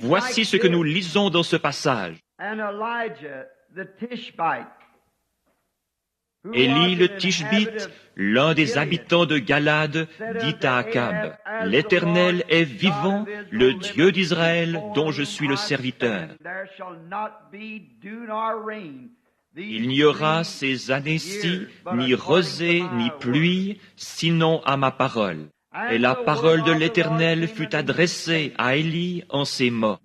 Voici ce que nous lisons dans ce passage. Élie le Tishbite, l'un des habitants de Galade, dit à Akab, « L'Éternel est vivant, le Dieu d'Israël, dont je suis le serviteur. Il n'y aura ces années-ci ni rosée ni pluie, sinon à ma parole. » Et la parole de l'Éternel fut adressée à Élie en ces mots.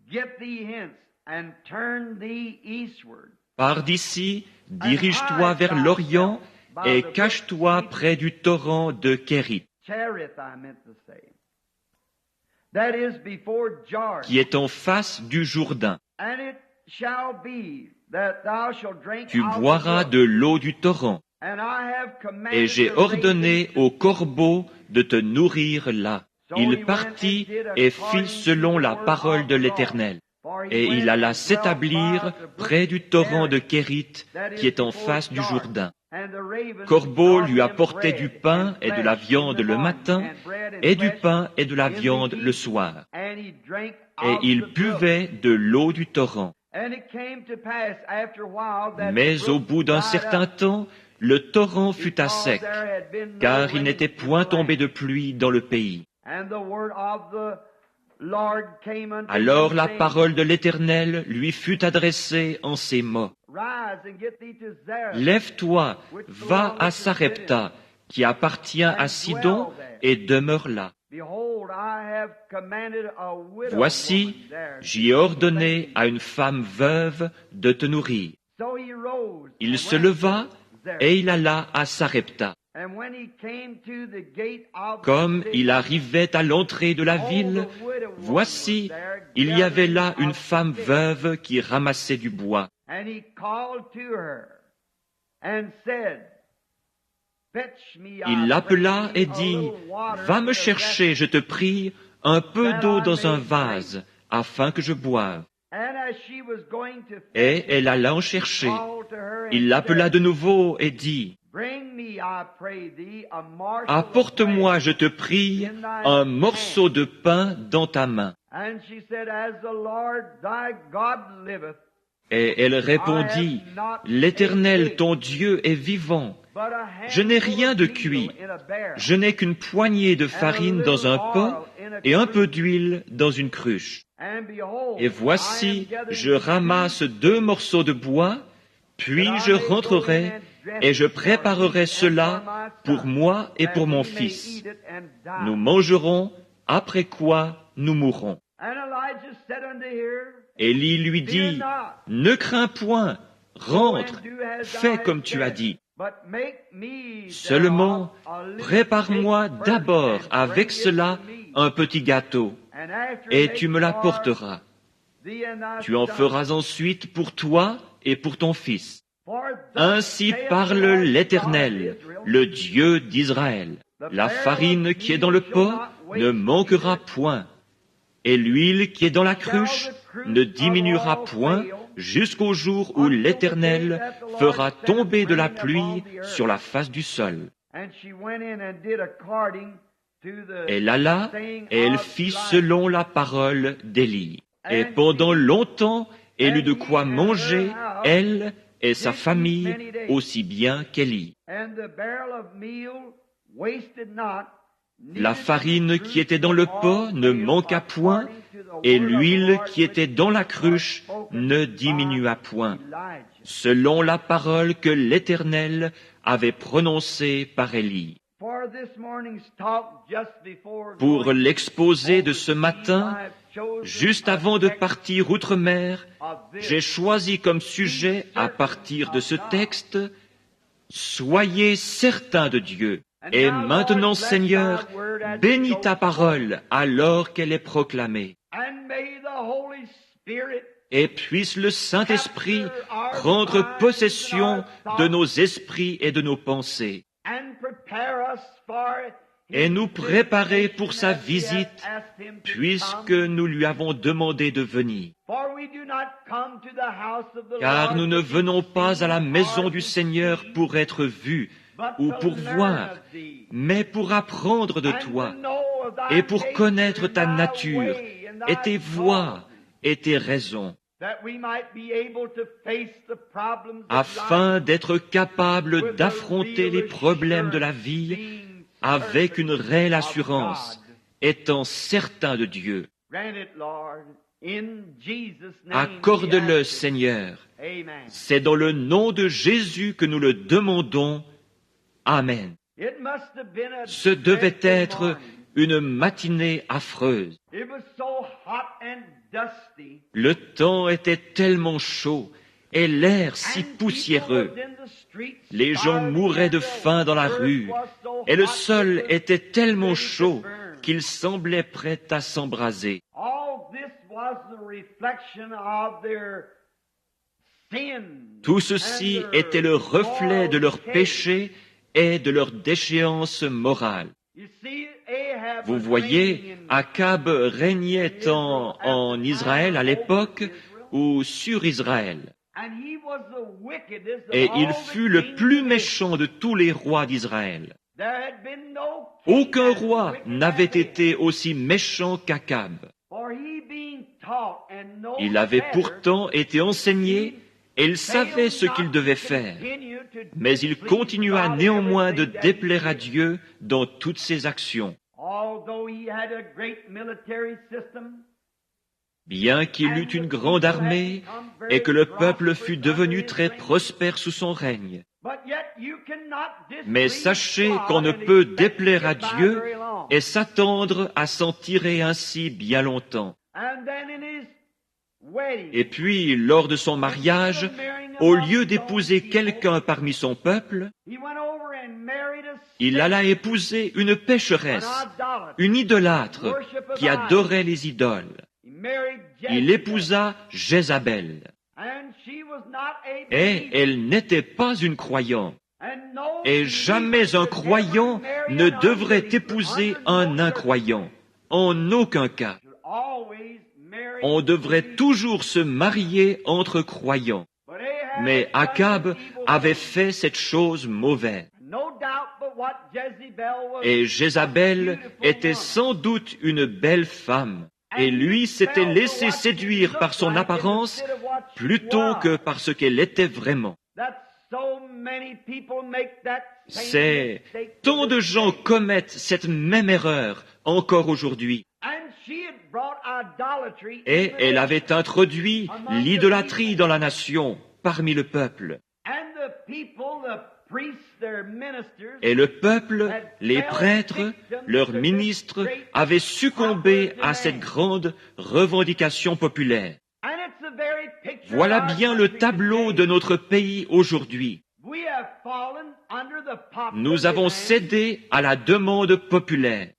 Pars d'ici, dirige-toi vers l'Orient et cache-toi près du torrent de Kérit, qui est en face du Jourdain. Tu boiras de l'eau du torrent, et j'ai ordonné au corbeau de te nourrir là. Il partit et fit selon la parole de l'Éternel. Et il alla s'établir près du torrent de Kérit, qui est en face du Jourdain. Corbeau lui apportait du pain et de la viande le matin, et du pain et de la viande le soir. Et il buvait de l'eau du torrent. Mais au bout d'un certain temps, le torrent fut à sec, car il n'était point tombé de pluie dans le pays. Alors la parole de l'Éternel lui fut adressée en ces mots. « Lève-toi, va à Sarepta, qui appartient à Sidon, et demeure là. Voici, j'y ai ordonné à une femme veuve de te nourrir. » Il se leva et il alla à Sarepta. Comme il arrivait à l'entrée de la ville, voici, il y avait là une femme veuve qui ramassait du bois. Il l'appela et dit, « Va me chercher, je te prie, un peu d'eau dans un vase, afin que je boive. » Et elle alla en chercher. Il l'appela de nouveau et dit, « Apporte-moi, je te prie, un morceau de pain dans ta main. » Et elle répondit, « L'Éternel, ton Dieu, est vivant. Je n'ai rien de cuit. Je n'ai qu'une poignée de farine dans un pot et un peu d'huile dans une cruche. Et voici, je ramasse 2 morceaux de bois, puis je rentrerai et je préparerai cela pour moi et pour mon fils. Nous mangerons, après quoi nous mourrons. » Élie lui dit, « Ne crains point, rentre, fais comme tu as dit. Seulement, prépare-moi d'abord avec cela un petit gâteau, et tu me l'apporteras. Tu en feras ensuite pour toi et pour ton fils. Ainsi parle l'Éternel, le Dieu d'Israël. La farine qui est dans le pot ne manquera point, et l'huile qui est dans la cruche ne diminuera point jusqu'au jour où l'Éternel fera tomber de la pluie sur la face du sol. » Elle alla et elle fit selon la parole d'Élie. Et pendant longtemps, elle eut de quoi manger, elle et sa famille, aussi bien qu'Élie. La farine qui était dans le pot ne manqua point, et l'huile qui était dans la cruche ne diminua point, selon la parole que l'Éternel avait prononcée par Élie. Pour l'exposé de ce matin, juste avant de partir outre-mer, j'ai choisi comme sujet, à partir de ce texte, « Soyez certains de Dieu ». Et maintenant, Seigneur, bénis ta parole alors qu'elle est proclamée. Et puisse le Saint-Esprit prendre possession de nos esprits et de nos pensées, et nous préparer pour sa visite, puisque nous lui avons demandé de venir. Car nous ne venons pas à la maison du Seigneur pour être vus ou pour voir, mais pour apprendre de toi et pour connaître ta nature et tes voies et tes raisons, afin d'être capable d'affronter les problèmes de la vie avec une réelle assurance, étant certain de Dieu. Accorde-le, Seigneur. C'est dans le nom de Jésus que nous le demandons. Amen. Ce devait être une matinée affreuse. Le temps était tellement chaud et l'air si poussiéreux. Les gens mouraient de faim dans la rue et le sol était tellement chaud qu'il semblait prêt à s'embraser. Tout ceci était le reflet de leur péché et de leur déchéance morale. Vous voyez, Akab régnait en Israël à l'époque ou sur Israël. Et il fut le plus méchant de tous les rois d'Israël. Aucun roi n'avait été aussi méchant qu'Akab. Il avait pourtant été enseigné et il savait ce qu'il devait faire. Mais il continua néanmoins de déplaire à Dieu dans toutes ses actions. Bien qu'il eût une grande armée et que le peuple fût devenu très prospère sous son règne. Mais sachez qu'on ne peut déplaire à Dieu et s'attendre à s'en tirer ainsi bien longtemps. Et puis, lors de son mariage, au lieu d'épouser quelqu'un parmi son peuple, il alla épouser une pécheresse, une idolâtre qui adorait les idoles. Il épousa Jézabel. Et elle n'était pas une croyante. Et jamais un croyant ne devrait épouser un incroyant. En aucun cas. On devrait toujours se marier entre croyants. Mais Akab avait fait cette chose mauvaise. Et Jézabel était sans doute une belle femme. Et lui s'était laissé séduire par son apparence plutôt que par ce qu'elle était vraiment. Tant de gens commettent cette même erreur encore aujourd'hui. Et elle avait introduit l'idolâtrie dans la nation, parmi le peuple. Et le peuple, les prêtres, leurs ministres, avaient succombé à cette grande revendication populaire. Voilà bien le tableau de notre pays aujourd'hui. Nous avons cédé à la demande populaire.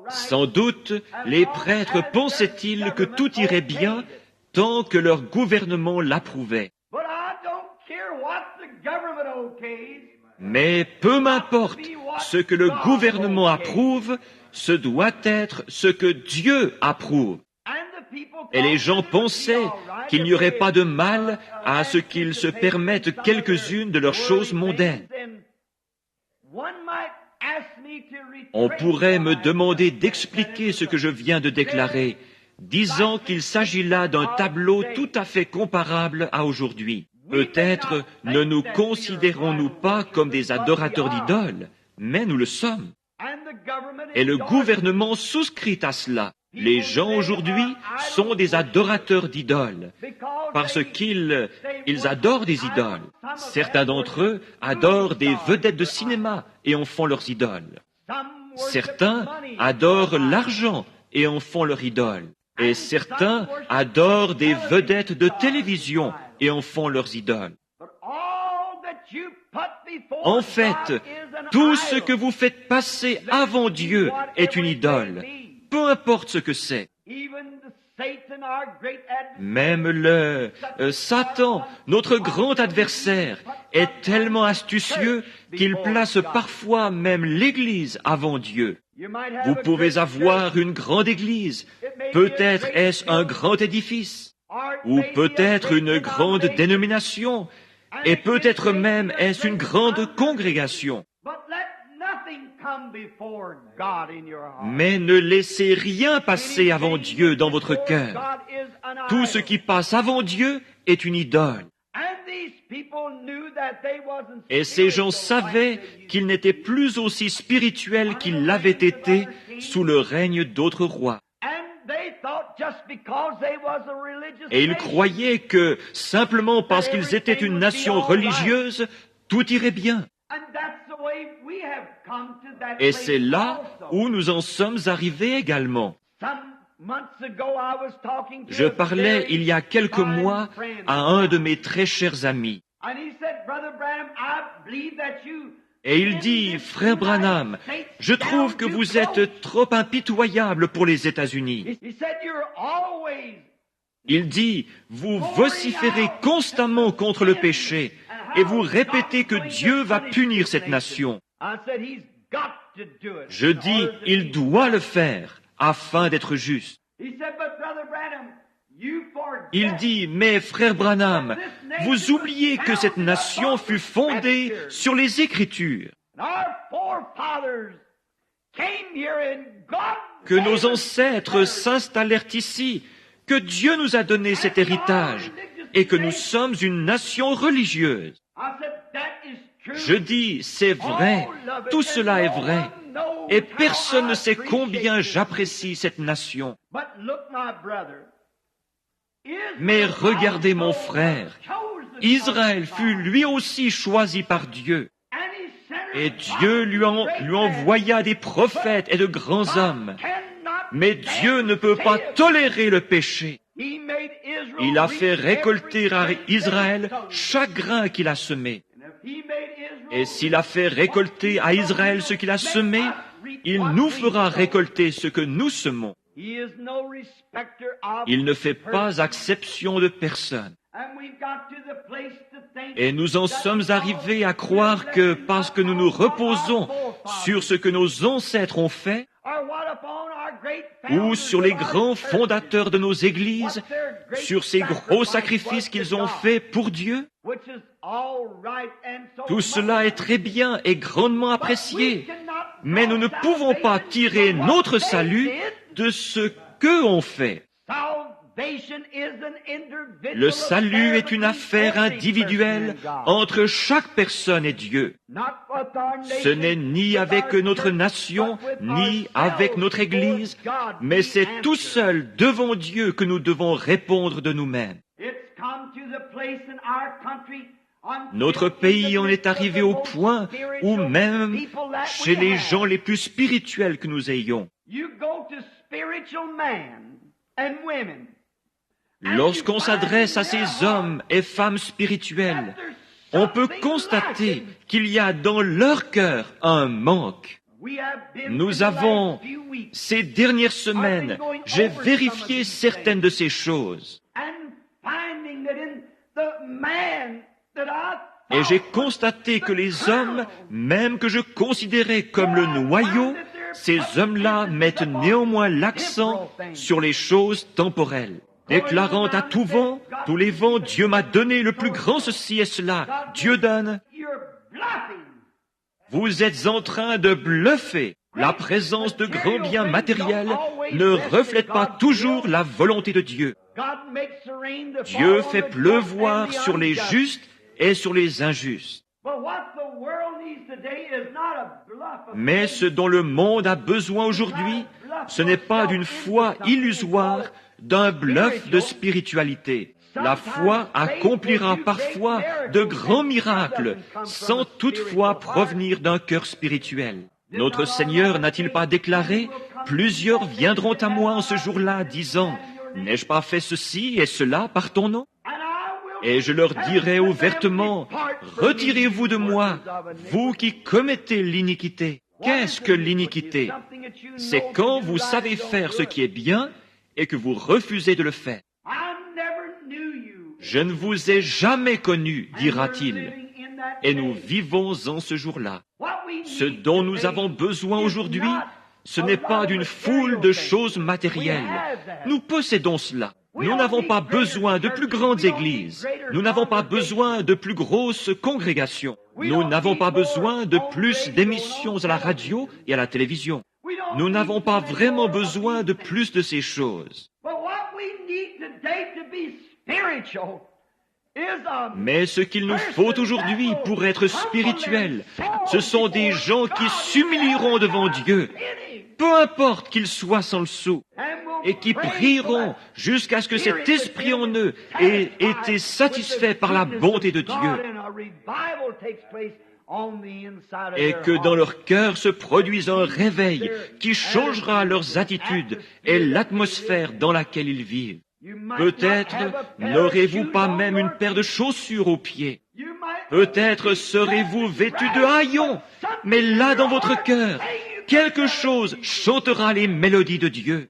Sans doute, les prêtres pensaient-ils que tout irait bien tant que leur gouvernement l'approuvait. Mais peu m'importe ce que le gouvernement approuve, ce doit être ce que Dieu approuve. Et les gens pensaient qu'il n'y aurait pas de mal à ce qu'ils se permettent quelques-unes de leurs choses mondaines. On pourrait me demander d'expliquer ce que je viens de déclarer, disant qu'il s'agit là d'un tableau tout à fait comparable à aujourd'hui. Peut-être ne nous considérons-nous pas comme des adorateurs d'idoles, mais nous le sommes. Et le gouvernement souscrit à cela. Les gens aujourd'hui sont des adorateurs d'idoles, parce qu'ils adorent des idoles. Certains d'entre eux adorent des vedettes de cinéma et en font leurs idoles. Certains adorent l'argent et en font leur idole. Et certains adorent des vedettes de télévision et en font leurs idoles. En fait, tout ce que vous faites passer avant Dieu est une idole, peu importe ce que c'est. Même le Satan, notre grand adversaire, est tellement astucieux qu'il place parfois même l'Église avant Dieu. Vous pouvez avoir une grande Église, peut-être est-ce un grand édifice, ou peut-être une grande dénomination, et peut-être même est-ce une grande congrégation. Mais ne laissez rien passer avant Dieu dans votre cœur. Tout ce qui passe avant Dieu est une idole. Et ces gens savaient qu'ils n'étaient plus aussi spirituels qu'ils l'avaient été sous le règne d'autres rois. Et ils croyaient que, simplement parce qu'ils étaient une nation religieuse, tout irait bien. Et c'est là où nous en sommes arrivés également. Je parlais il y a quelques mois à un de mes très chers amis. Et il dit, Frère Branham, je trouve que vous êtes trop impitoyable pour les États-Unis. Il dit, vous vociférez constamment contre le péché et vous répétez que Dieu va punir cette nation. Je dis, il doit le faire afin d'être juste. Il dit, mais frère Branham, vous oubliez que cette nation fut fondée sur les Écritures, que nos ancêtres s'installèrent ici, que Dieu nous a donné cet héritage et que nous sommes une nation religieuse. Je dis, c'est vrai, tout cela est vrai, et personne ne sait combien j'apprécie cette nation. Mais regardez mon frère, Israël fut lui aussi choisi par Dieu, et Dieu lui envoya des prophètes et de grands hommes. Mais Dieu ne peut pas tolérer le péché. Il a fait récolter à Israël chaque grain qu'il a semé. Et s'il a fait récolter à Israël ce qu'il a semé, il nous fera récolter ce que nous semons. Il ne fait pas exception de personne. Et nous en sommes arrivés à croire que parce que nous nous reposons sur ce que nos ancêtres ont fait, ou sur les grands fondateurs de nos églises, sur ces gros sacrifices qu'ils ont faits pour Dieu, tout cela est très bien et grandement apprécié, mais nous ne pouvons pas tirer notre salut de ce qu'eux ont fait. Le salut est une affaire individuelle entre chaque personne et Dieu. Ce n'est ni avec notre nation, ni avec notre Église, mais c'est tout seul devant Dieu que nous devons répondre de nous-mêmes. Notre pays en est arrivé au point où même chez les gens les plus spirituels que nous ayons, lorsqu'on s'adresse à ces hommes et femmes spirituels, on peut constater qu'il y a dans leur cœur un manque. Nous avons, ces dernières semaines, j'ai vérifié certaines de ces choses. Et j'ai constaté que les hommes, même que je considérais comme le noyau, ces hommes-là mettent néanmoins l'accent sur les choses temporelles. Déclarant à tout vent, tous les vents, Dieu m'a donné le plus grand ceci et cela. Dieu donne. Vous êtes en train de bluffer. La présence de grands biens matériels ne reflète pas toujours la volonté de Dieu. Dieu fait pleuvoir sur les justes et sur les injustes. Mais ce dont le monde a besoin aujourd'hui, ce n'est pas d'une foi illusoire, d'un bluff de spiritualité. La foi accomplira parfois de grands miracles, sans toutefois provenir d'un cœur spirituel. Notre Seigneur n'a-t-il pas déclaré « Plusieurs viendront à moi en ce jour-là, disant « N'ai-je pas fait ceci et cela par ton nom ?» Et je leur dirai ouvertement « Retirez-vous de moi, vous qui commettez l'iniquité. » Qu'est-ce que l'iniquité? C'est quand vous savez faire ce qui est bien et que vous refusez de le faire. Je ne vous ai jamais connu, dira-t-il, et nous vivons en ce jour-là. Ce dont nous avons besoin aujourd'hui, ce n'est pas d'une foule de choses matérielles. Nous possédons cela. Nous n'avons pas besoin de plus grandes églises. Nous n'avons pas besoin de plus grosses congrégations. Nous n'avons pas besoin de plus d'émissions à la radio et à la télévision. Nous n'avons pas vraiment besoin de plus de ces choses. Mais ce qu'il nous faut aujourd'hui pour être spirituels, ce sont des gens qui s'humilieront devant Dieu, peu importe qu'ils soient sans le sou, et qui prieront jusqu'à ce que cet esprit en eux ait été satisfait par la bonté de Dieu, et que dans leur cœur se produise un réveil qui changera leurs attitudes et l'atmosphère dans laquelle ils vivent. Peut-être n'aurez-vous pas même une paire de chaussures aux pieds. Peut-être serez-vous vêtus de haillons, mais là dans votre cœur, quelque chose chantera les mélodies de Dieu.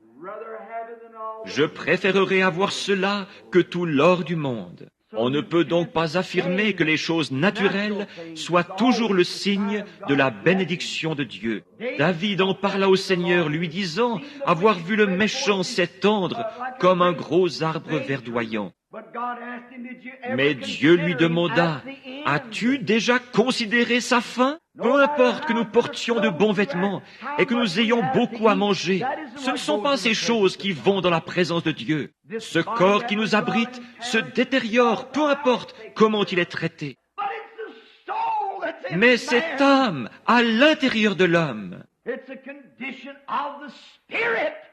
Je préférerais avoir cela que tout l'or du monde. On ne peut donc pas affirmer que les choses naturelles soient toujours le signe de la bénédiction de Dieu. David en parla au Seigneur, lui disant avoir vu le méchant s'étendre comme un gros arbre verdoyant. Mais Dieu lui demanda, « As-tu déjà considéré sa fin ? Peu importe que nous portions de bons vêtements et que nous ayons beaucoup à manger, ce ne sont pas ces choses qui vont dans la présence de Dieu. Ce corps qui nous abrite se détériore, peu importe comment il est traité. Mais cette âme à l'intérieur de l'homme,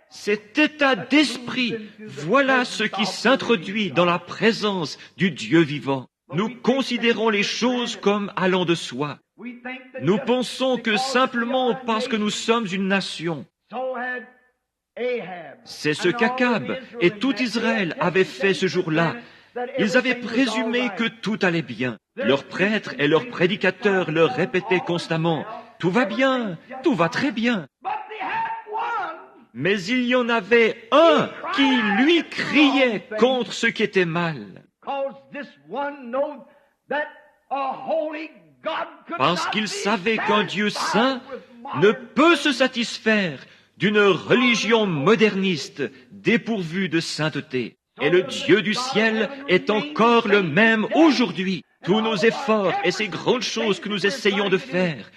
cet état d'esprit, voilà ce qui s'introduit dans la présence du Dieu vivant. Nous considérons les choses comme allant de soi. Nous pensons que simplement parce que nous sommes une nation, c'est ce qu'Akab et tout Israël avaient fait ce jour-là. Ils avaient présumé que tout allait bien. Leurs prêtres et leurs prédicateurs leur répétaient constamment, « Tout va bien, tout va très bien. » Mais il y en avait un qui, lui, criait contre ce qui était mal. Parce qu'il savait qu'un Dieu saint ne peut se satisfaire d'une religion moderniste dépourvue de sainteté. Et le Dieu du ciel est encore le même aujourd'hui. Tous nos efforts et ces grandes choses que nous essayons de faire,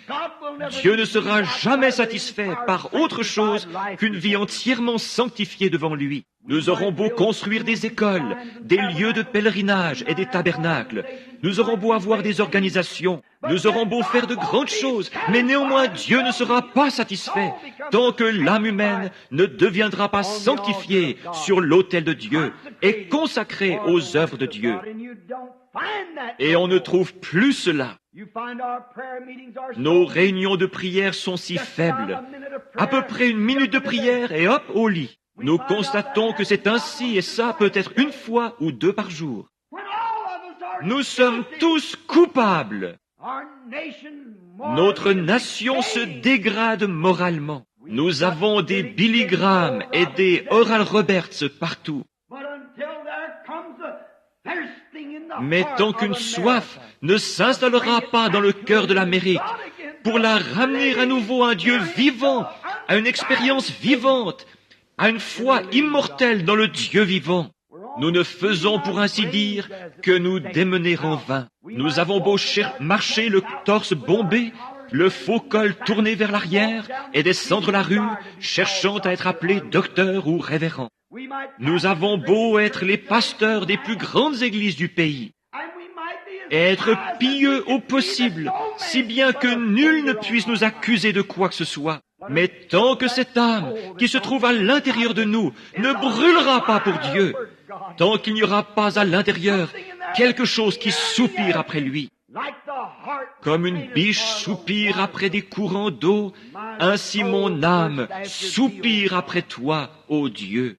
Dieu ne sera jamais satisfait par autre chose qu'une vie entièrement sanctifiée devant lui. Nous aurons beau construire des écoles, des lieux de pèlerinage et des tabernacles. Nous aurons beau avoir des organisations. Nous aurons beau faire de grandes choses, mais néanmoins Dieu ne sera pas satisfait tant que l'âme humaine ne deviendra pas sanctifiée sur l'autel de Dieu et consacrée aux œuvres de Dieu. Et on ne trouve plus cela. Nos réunions de prière sont si faibles. À peu près une minute de prière et hop, au lit. Nous constatons que c'est ainsi et ça peut être une fois ou deux par jour. Nous sommes tous coupables. Notre nation se dégrade moralement. Nous avons des Billy Graham et des Oral Roberts partout. Mais tant qu'une soif ne s'installera pas dans le cœur de l'Amérique pour la ramener à nouveau à un Dieu vivant, à une expérience vivante, à une foi immortelle dans le Dieu vivant, nous ne faisons pour ainsi dire que nous démener en vain. Nous avons beau marcher le torse bombé, le faux col tourné vers l'arrière et descendre la rue, cherchant à être appelé docteur ou révérend. Nous avons beau être les pasteurs des plus grandes églises du pays, et être pieux au possible, si bien que nul ne puisse nous accuser de quoi que ce soit. Mais tant que cette âme qui se trouve à l'intérieur de nous ne brûlera pas pour Dieu, tant qu'il n'y aura pas à l'intérieur quelque chose qui soupire après lui, comme une biche soupire après des courants d'eau, ainsi mon âme soupire après toi, ô Dieu.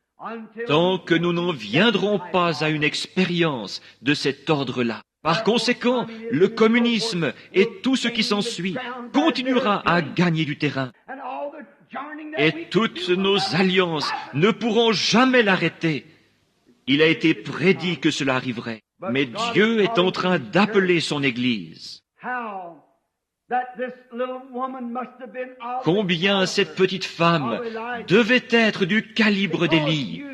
Tant que nous n'en viendrons pas à une expérience de cet ordre-là. Par conséquent, le communisme et tout ce qui s'ensuit continuera à gagner du terrain. Et toutes nos alliances ne pourront jamais l'arrêter. Il a été prédit que cela arriverait. Mais Dieu est en train d'appeler son Église. Combien cette petite femme devait être du calibre d'Élie,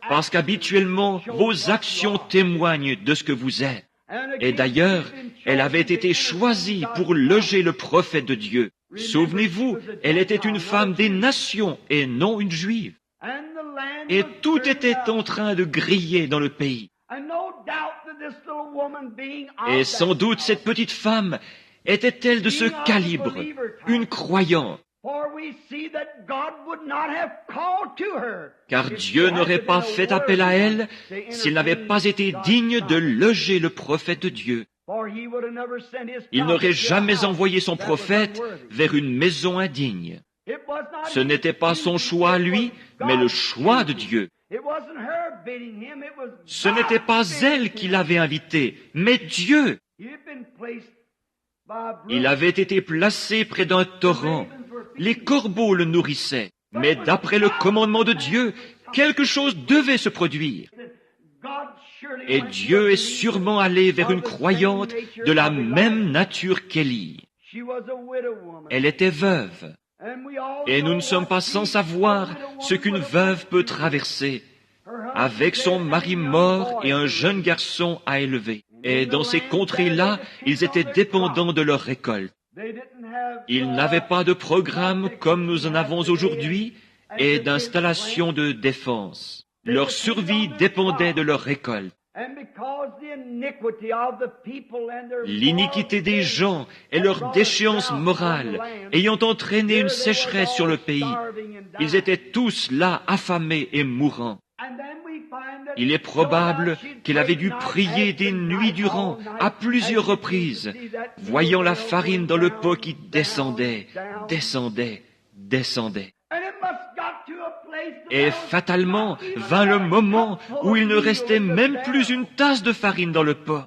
parce qu'habituellement, vos actions témoignent de ce que vous êtes. Et d'ailleurs, elle avait été choisie pour loger le prophète de Dieu. Souvenez-vous, elle était une femme des nations et non une juive. Et tout était en train de griller dans le pays. Et sans doute cette petite femme était-elle de ce calibre, une croyante. Car Dieu n'aurait pas fait appel à elle s'il n'avait pas été digne de loger le prophète de Dieu. Il n'aurait jamais envoyé son prophète vers une maison indigne. Ce n'était pas son choix à lui, mais le choix de Dieu. Ce n'était pas elle qui l'avait invité, mais Dieu. Il avait été placé près d'un torrent. Les corbeaux le nourrissaient. Mais d'après le commandement de Dieu, quelque chose devait se produire. Et Dieu est sûrement allé vers une croyante de la même nature qu'Élie. Elle était veuve. Et nous ne sommes pas sans savoir ce qu'une veuve peut traverser, avec son mari mort et un jeune garçon à élever. Et dans ces contrées-là, ils étaient dépendants de leur récolte. Ils n'avaient pas de programme comme nous en avons aujourd'hui et d'installation de défense. Leur survie dépendait de leur récolte. L'iniquité des gens et leur déchéance morale ayant entraîné une sécheresse sur le pays, ils étaient tous là affamés et mourants. Il est probable qu'elle avait dû prier des nuits durant, à plusieurs reprises, voyant la farine dans le pot qui descendait, descendait, descendait. Et fatalement vint le moment où il ne restait même plus une tasse de farine dans le pot.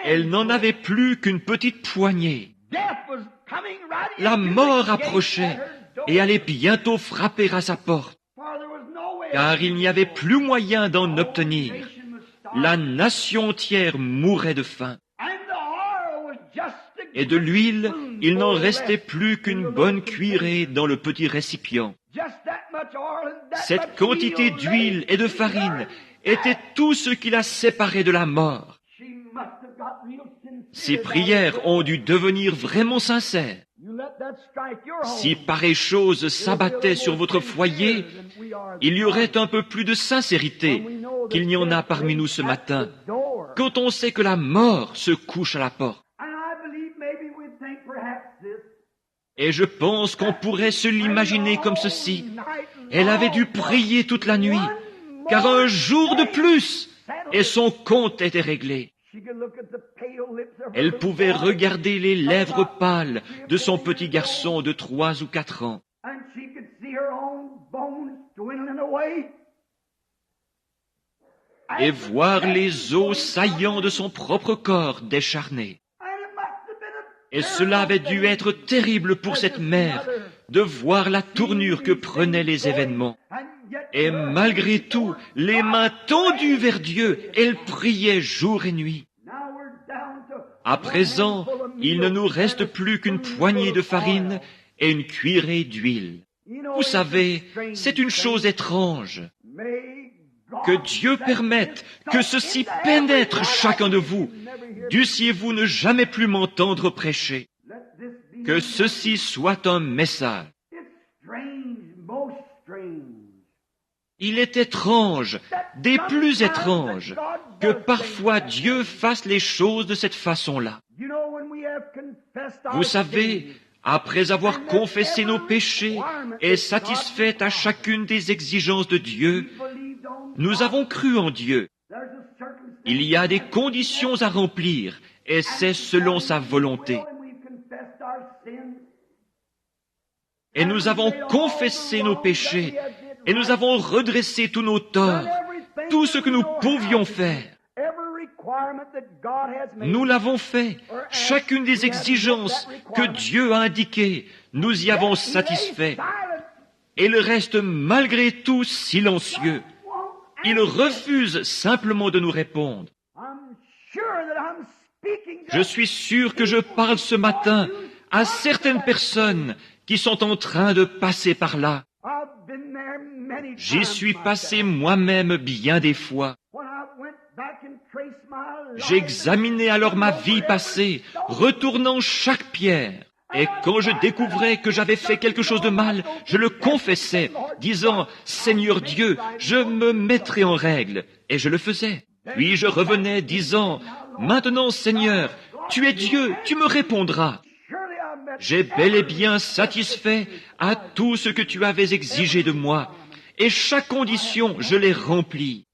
Elle n'en avait plus qu'une petite poignée. La mort approchait et allait bientôt frapper à sa porte. Car il n'y avait plus moyen d'en obtenir. La nation entière mourait de faim. Et de l'huile, il n'en restait plus qu'une bonne cuillerée dans le petit récipient. Cette quantité d'huile et de farine était tout ce qui la séparait de la mort. Ses prières ont dû devenir vraiment sincères. Si pareille chose s'abattait sur votre foyer, il y aurait un peu plus de sincérité qu'il n'y en a parmi nous ce matin, quand on sait que la mort se couche à la porte. Et je pense qu'on pourrait se l'imaginer comme ceci. Elle avait dû prier toute la nuit, car un jour de plus, et son compte était réglé. Elle pouvait regarder les lèvres pâles de son petit garçon de 3 ou 4 ans. Et voir les os saillants de son propre corps décharnés. Et cela avait dû être terrible pour cette mère de voir la tournure que prenaient les événements. Et malgré tout, les mains tendues vers Dieu, elle priait jour et nuit. À présent, il ne nous reste plus qu'une poignée de farine et une cuillerée d'huile. Vous savez, c'est une chose étrange. Que Dieu permette que ceci pénètre chacun de vous. Dussiez-vous ne jamais plus m'entendre prêcher. Que ceci soit un message. Il est étrange, des plus étranges, que parfois Dieu fasse les choses de cette façon-là. Vous savez, après avoir confessé nos péchés et satisfait à chacune des exigences de Dieu, nous avons cru en Dieu. Il y a des conditions à remplir, et c'est selon sa volonté. Et nous avons confessé nos péchés, et nous avons redressé tous nos torts, tout ce que nous pouvions faire. Nous l'avons fait. Chacune des exigences que Dieu a indiquées, nous y avons satisfait. Et il reste malgré tout silencieux. Il refuse simplement de nous répondre. Je suis sûr que je parle ce matin à certaines personnes qui sont en train de passer par là. J'y suis passé moi-même bien des fois. J'examinais alors ma vie passée, retournant chaque pierre. Et quand je découvrais que j'avais fait quelque chose de mal, je le confessais, disant, « Seigneur Dieu, je me mettrai en règle. » Et je le faisais. Puis je revenais, disant, « Maintenant, Seigneur, tu es Dieu, tu me répondras. » J'ai bel et bien satisfait à tout ce que tu avais exigé de moi, et chaque condition, je l'ai remplie.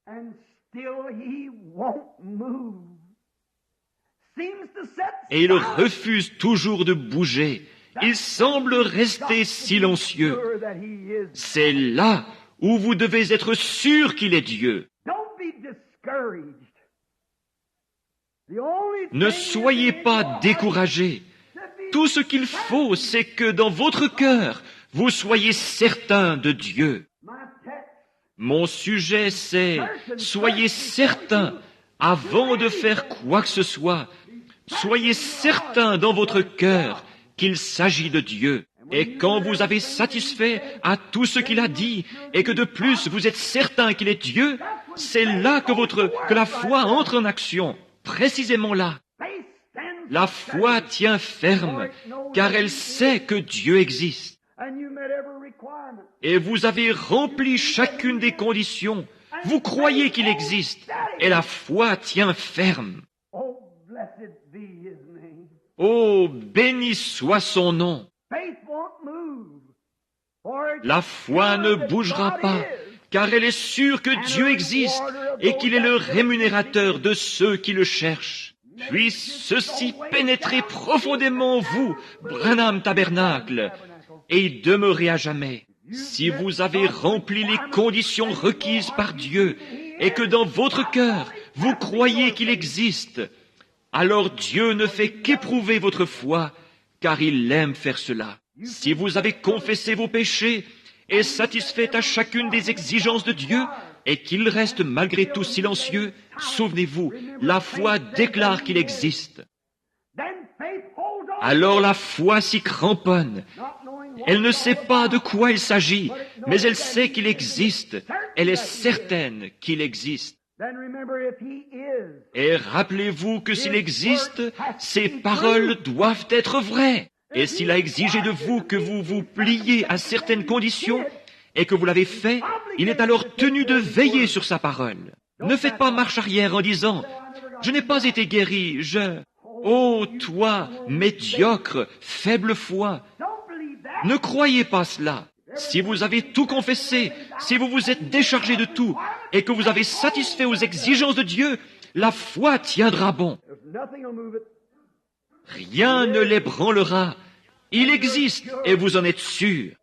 Et il refuse toujours de bouger. Il semble rester silencieux. C'est là où vous devez être sûr qu'il est Dieu. Ne soyez pas découragés. Tout ce qu'il faut, c'est que dans votre cœur, vous soyez certain de Dieu. Mon sujet, c'est « Soyez certain, avant de faire quoi que ce soit, soyez certain dans votre cœur qu'il s'agit de Dieu. Et quand vous avez satisfait à tout ce qu'il a dit, et que de plus vous êtes certain qu'il est Dieu, c'est là que la foi entre en action, précisément là. La foi tient ferme, car elle sait que Dieu existe. Et vous avez rempli chacune des conditions. Vous croyez qu'il existe, et la foi tient ferme. Oh, béni soit son nom. La foi ne bougera pas, car elle est sûre que Dieu existe et qu'il est le rémunérateur de ceux qui le cherchent. Puisse ceci pénétrer profondément en vous, Branham Tabernacle, et y demeurer à jamais. Si vous avez rempli les conditions requises par Dieu et que dans votre cœur, vous croyez qu'il existe, alors Dieu ne fait qu'éprouver votre foi, car il aime faire cela. Si vous avez confessé vos péchés et satisfait à chacune des exigences de Dieu, et qu'il reste malgré tout silencieux, souvenez-vous, la foi déclare qu'il existe. Alors la foi s'y cramponne. Elle ne sait pas de quoi il s'agit, mais elle sait qu'il existe. Elle est certaine qu'il existe. Et rappelez-vous que s'il existe, ses paroles doivent être vraies. Et s'il a exigé de vous que vous vous pliez à certaines conditions, et que vous l'avez fait, il est alors tenu de veiller sur sa parole. Ne faites pas marche arrière en disant, « Je n'ai pas été guéri, Oh, toi, médiocre, faible foi !» Ne croyez pas cela. Si vous avez tout confessé, si vous vous êtes déchargé de tout, et que vous avez satisfait aux exigences de Dieu, la foi tiendra bon. Rien ne l'ébranlera. Il existe, et vous en êtes sûrs.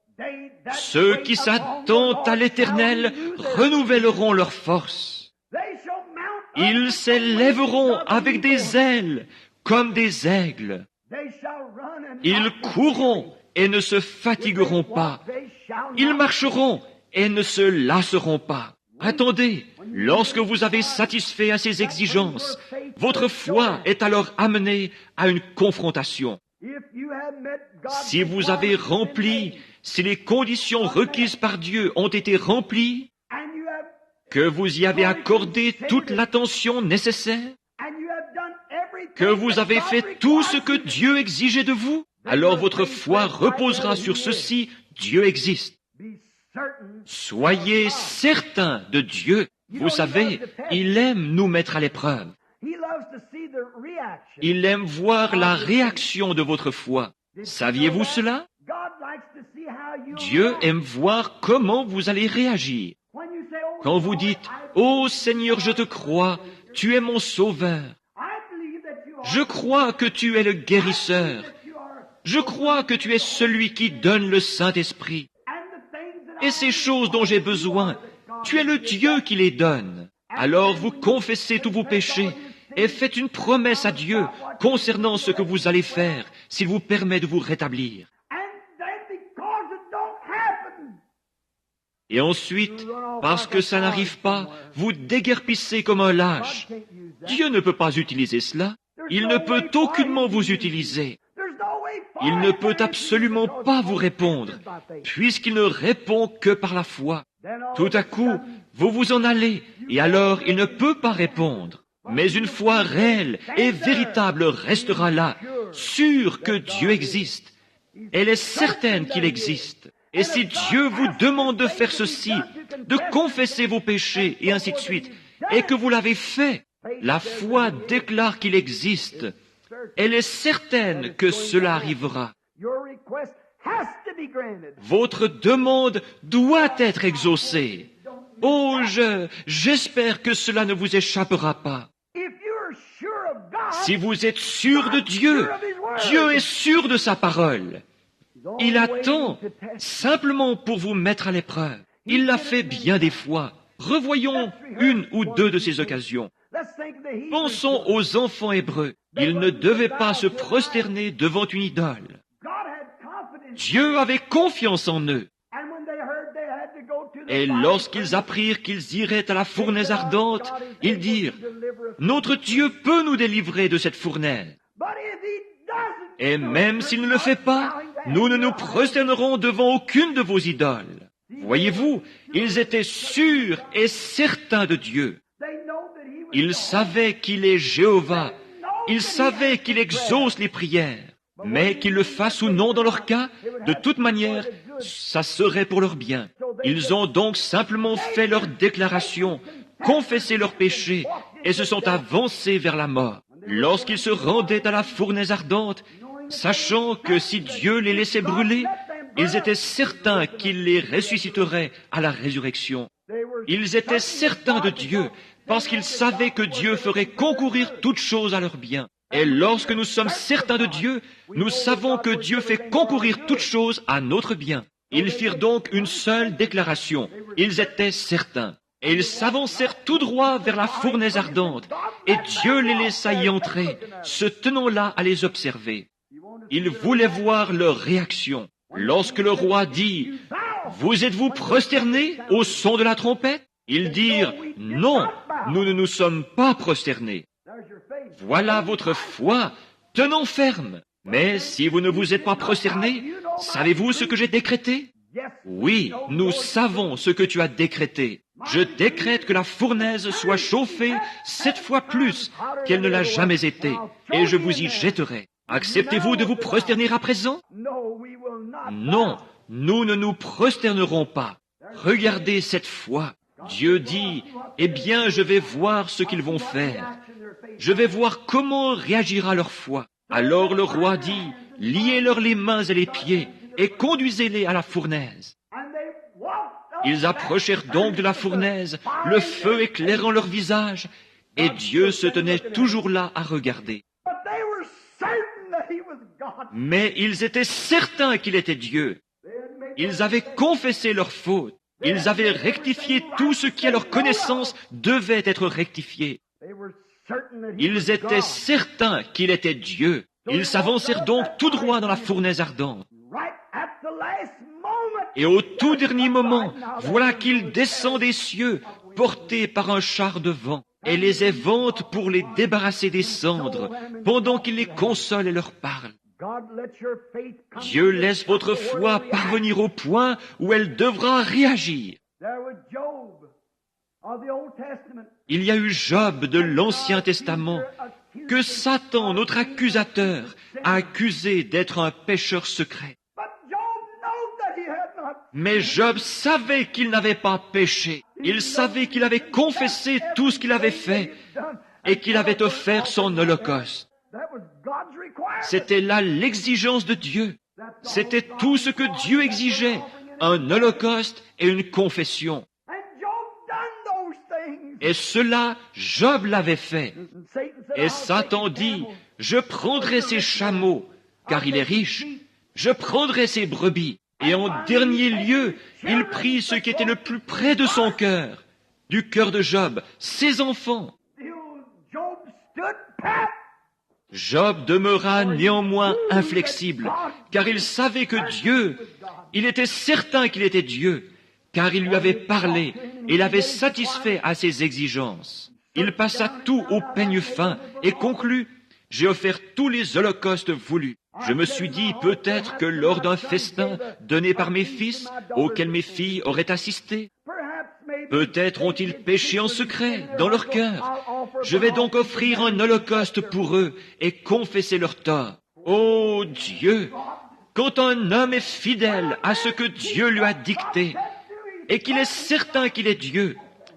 Ceux qui s'attendent à l'Éternel renouvelleront leur force. Ils s'élèveront avec des ailes, comme des aigles. Ils courront et ne se fatigueront pas. Ils marcheront et ne se lasseront pas. Attendez, lorsque vous avez satisfait à ces exigences, votre foi est alors amenée à une confrontation. Si vous avez rempli, si les conditions requises par Dieu ont été remplies, que vous y avez accordé toute l'attention nécessaire, que vous avez fait tout ce que Dieu exigeait de vous, alors votre foi reposera sur ceci, Dieu existe. Soyez certains de Dieu. Vous savez, il aime nous mettre à l'épreuve. Il aime voir la réaction de votre foi. Saviez-vous cela? Dieu aime voir comment vous allez réagir. Quand vous dites, « Oh Seigneur, je te crois, tu es mon sauveur. Je crois que tu es le guérisseur. Je crois que tu es celui qui donne le Saint-Esprit. Et ces choses dont j'ai besoin, tu es le Dieu qui les donne. » Alors vous confessez tous vos péchés et faites une promesse à Dieu concernant ce que vous allez faire s'il vous permet de vous rétablir. Et ensuite, parce que ça n'arrive pas, vous déguerpissez comme un lâche. Dieu ne peut pas utiliser cela. Il ne peut aucunement vous utiliser. Il ne peut absolument pas vous répondre, puisqu'il ne répond que par la foi. Tout à coup, vous vous en allez, et alors il ne peut pas répondre. Mais une foi réelle et véritable restera là, sûre que Dieu existe. Elle est certaine qu'il existe. Et si Dieu vous demande de faire ceci, de confesser vos péchés, et ainsi de suite, et que vous l'avez fait, la foi déclare qu'il existe. Elle est certaine que cela arrivera. Votre demande doit être exaucée. Oh, j'espère que cela ne vous échappera pas. Si vous êtes sûr de Dieu, Dieu est sûr de sa parole. Il attend simplement pour vous mettre à l'épreuve. Il l'a fait bien des fois. Revoyons une ou deux de ces occasions. Pensons aux enfants hébreux. Ils ne devaient pas se prosterner devant une idole. Dieu avait confiance en eux. Et lorsqu'ils apprirent qu'ils iraient à la fournaise ardente, ils dirent, « Notre Dieu peut nous délivrer de cette fournaise. Et même s'il ne le fait pas, nous ne nous prosternerons devant aucune de vos idoles. » Voyez-vous, ils étaient sûrs et certains de Dieu. Ils savaient qu'il est Jéhovah. Ils savaient qu'il exauce les prières. Mais qu'ils le fassent ou non dans leur cas, de toute manière, ça serait pour leur bien. Ils ont donc simplement fait leur déclaration, confessé leurs péchés et se sont avancés vers la mort. Lorsqu'ils se rendaient à la fournaise ardente, sachant que si Dieu les laissait brûler, ils étaient certains qu'il les ressusciterait à la résurrection. Ils étaient certains de Dieu parce qu'ils savaient que Dieu ferait concourir toutes choses à leur bien. Et lorsque nous sommes certains de Dieu, nous savons que Dieu fait concourir toutes choses à notre bien. Ils firent donc une seule déclaration. Ils étaient certains. Et ils s'avancèrent tout droit vers la fournaise ardente. Et Dieu les laissa y entrer, se tenant là à les observer. Ils voulaient voir leur réaction. Lorsque le roi dit, « Vous êtes-vous prosternés au son de la trompette ?» Ils dirent, « Non, nous ne nous sommes pas prosternés. » Voilà votre foi, tenons ferme. Mais si vous ne vous êtes pas prosternés, savez-vous ce que j'ai décrété? Oui, nous savons ce que tu as décrété. Je décrète que la fournaise soit chauffée 7 fois plus qu'elle ne l'a jamais été, et je vous y jetterai. Acceptez-vous de vous prosterner à présent? Non, nous ne nous prosternerons pas. Regardez cette foi. Dieu dit, eh bien, je vais voir ce qu'ils vont faire. Je vais voir comment réagira leur foi. Alors le roi dit, liez-leur les mains et les pieds et conduisez-les à la fournaise. Ils approchèrent donc de la fournaise, le feu éclairant leur visage, et Dieu se tenait toujours là à regarder. Mais ils étaient certains qu'il était Dieu. Ils avaient confessé leurs fautes. Ils avaient rectifié tout ce qui, à leur connaissance, devait être rectifié. Ils étaient certains qu'il était Dieu. Ils s'avancèrent donc tout droit dans la fournaise ardente. Et au tout dernier moment, voilà qu'il descend des cieux, porté par un char de vent, et les évente pour les débarrasser des cendres, pendant qu'il les console et leur parle. Dieu laisse votre foi parvenir au point où elle devra réagir. Il y a eu Job de l'Ancien Testament, que Satan, notre accusateur, a accusé d'être un pécheur secret. Mais Job savait qu'il n'avait pas péché. Il savait qu'il avait confessé tout ce qu'il avait fait et qu'il avait offert son holocauste. C'était là l'exigence de Dieu. C'était tout ce que Dieu exigeait, un holocauste et une confession. Et cela, Job l'avait fait. Et Satan dit, je prendrai ses chameaux, car il est riche. Je prendrai ses brebis. Et en dernier lieu, il prit ce qui était le plus près de son cœur, du cœur de Job, ses enfants. Job demeura néanmoins inflexible, car il savait que Dieu, il était certain qu'il était Dieu, car il lui avait parlé et l'avait satisfait à ses exigences. Il passa tout au peigne fin et conclut, j'ai offert tous les holocaustes voulus. Je me suis dit peut-être que lors d'un festin donné par mes fils, auquel mes filles auraient assisté, peut-être ont-ils péché en secret, dans leur cœur. Je vais donc offrir un holocauste pour eux et confesser leurs torts. Ô Dieu, quand un homme est fidèle à ce que Dieu lui a dicté, et qu'il est certain qu'il est Dieu,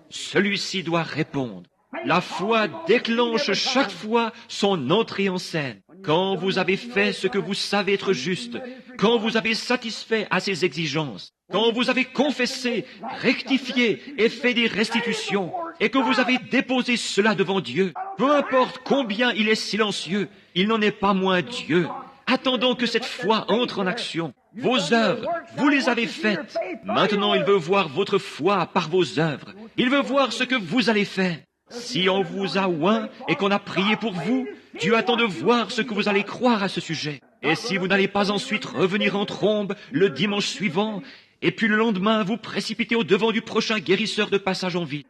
celui-ci doit répondre. La foi déclenche chaque fois son entrée en scène. Quand vous avez fait ce que vous savez être juste, quand vous avez satisfait à ses exigences, quand vous avez confessé, rectifié et fait des restitutions, et que vous avez déposé cela devant Dieu, peu importe combien il est silencieux, il n'en est pas moins Dieu. Attendons que cette foi entre en action. Vos œuvres, vous les avez faites. Maintenant, il veut voir votre foi par vos œuvres. Il veut voir ce que vous allez faire. Si on vous a oint et qu'on a prié pour vous, Dieu attend de voir ce que vous allez croire à ce sujet. Et si vous n'allez pas ensuite revenir en trombe le dimanche suivant, et puis le lendemain vous précipiter au devant du prochain guérisseur de passage en vie,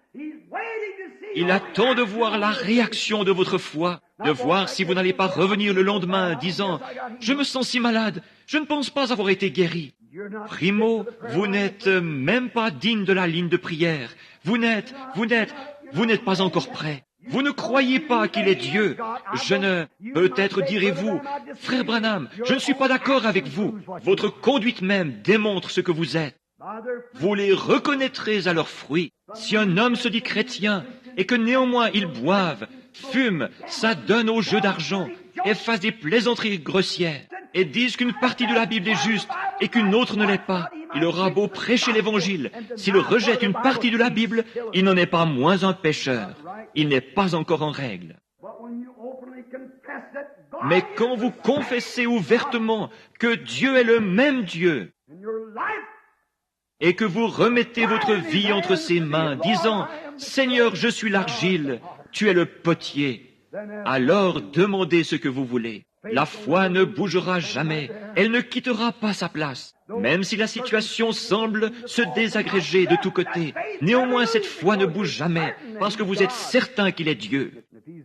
il attend de voir la réaction de votre foi, de voir si vous n'allez pas revenir le lendemain disant « Je me sens si malade, je ne pense pas avoir été guéri ». Primo, vous n'êtes même pas digne de la ligne de prière. Vous n'êtes pas encore prêt. Vous ne croyez pas qu'il est Dieu. Peut-être direz-vous, frère Branham, je ne suis pas d'accord avec vous. Votre conduite même démontre ce que vous êtes. Vous les reconnaîtrez à leurs fruits. Si un homme se dit chrétien et que néanmoins il boive, fume, s'adonne au jeu d'argent et fasse des plaisanteries grossières et dise qu'une partie de la Bible est juste et qu'une autre ne l'est pas, il aura beau prêcher l'Évangile. S'il rejette une partie de la Bible, il n'en est pas moins un pécheur. Il n'est pas encore en règle. Mais quand vous confessez ouvertement que Dieu est le même Dieu et que vous remettez votre vie entre ses mains, disant « Seigneur, je suis l'argile, tu es le potier », alors demandez ce que vous voulez. La foi ne bougera jamais, elle ne quittera pas sa place. Même si la situation semble se désagréger de tous côtés, néanmoins cette foi ne bouge jamais, parce que vous êtes certain qu'il est Dieu.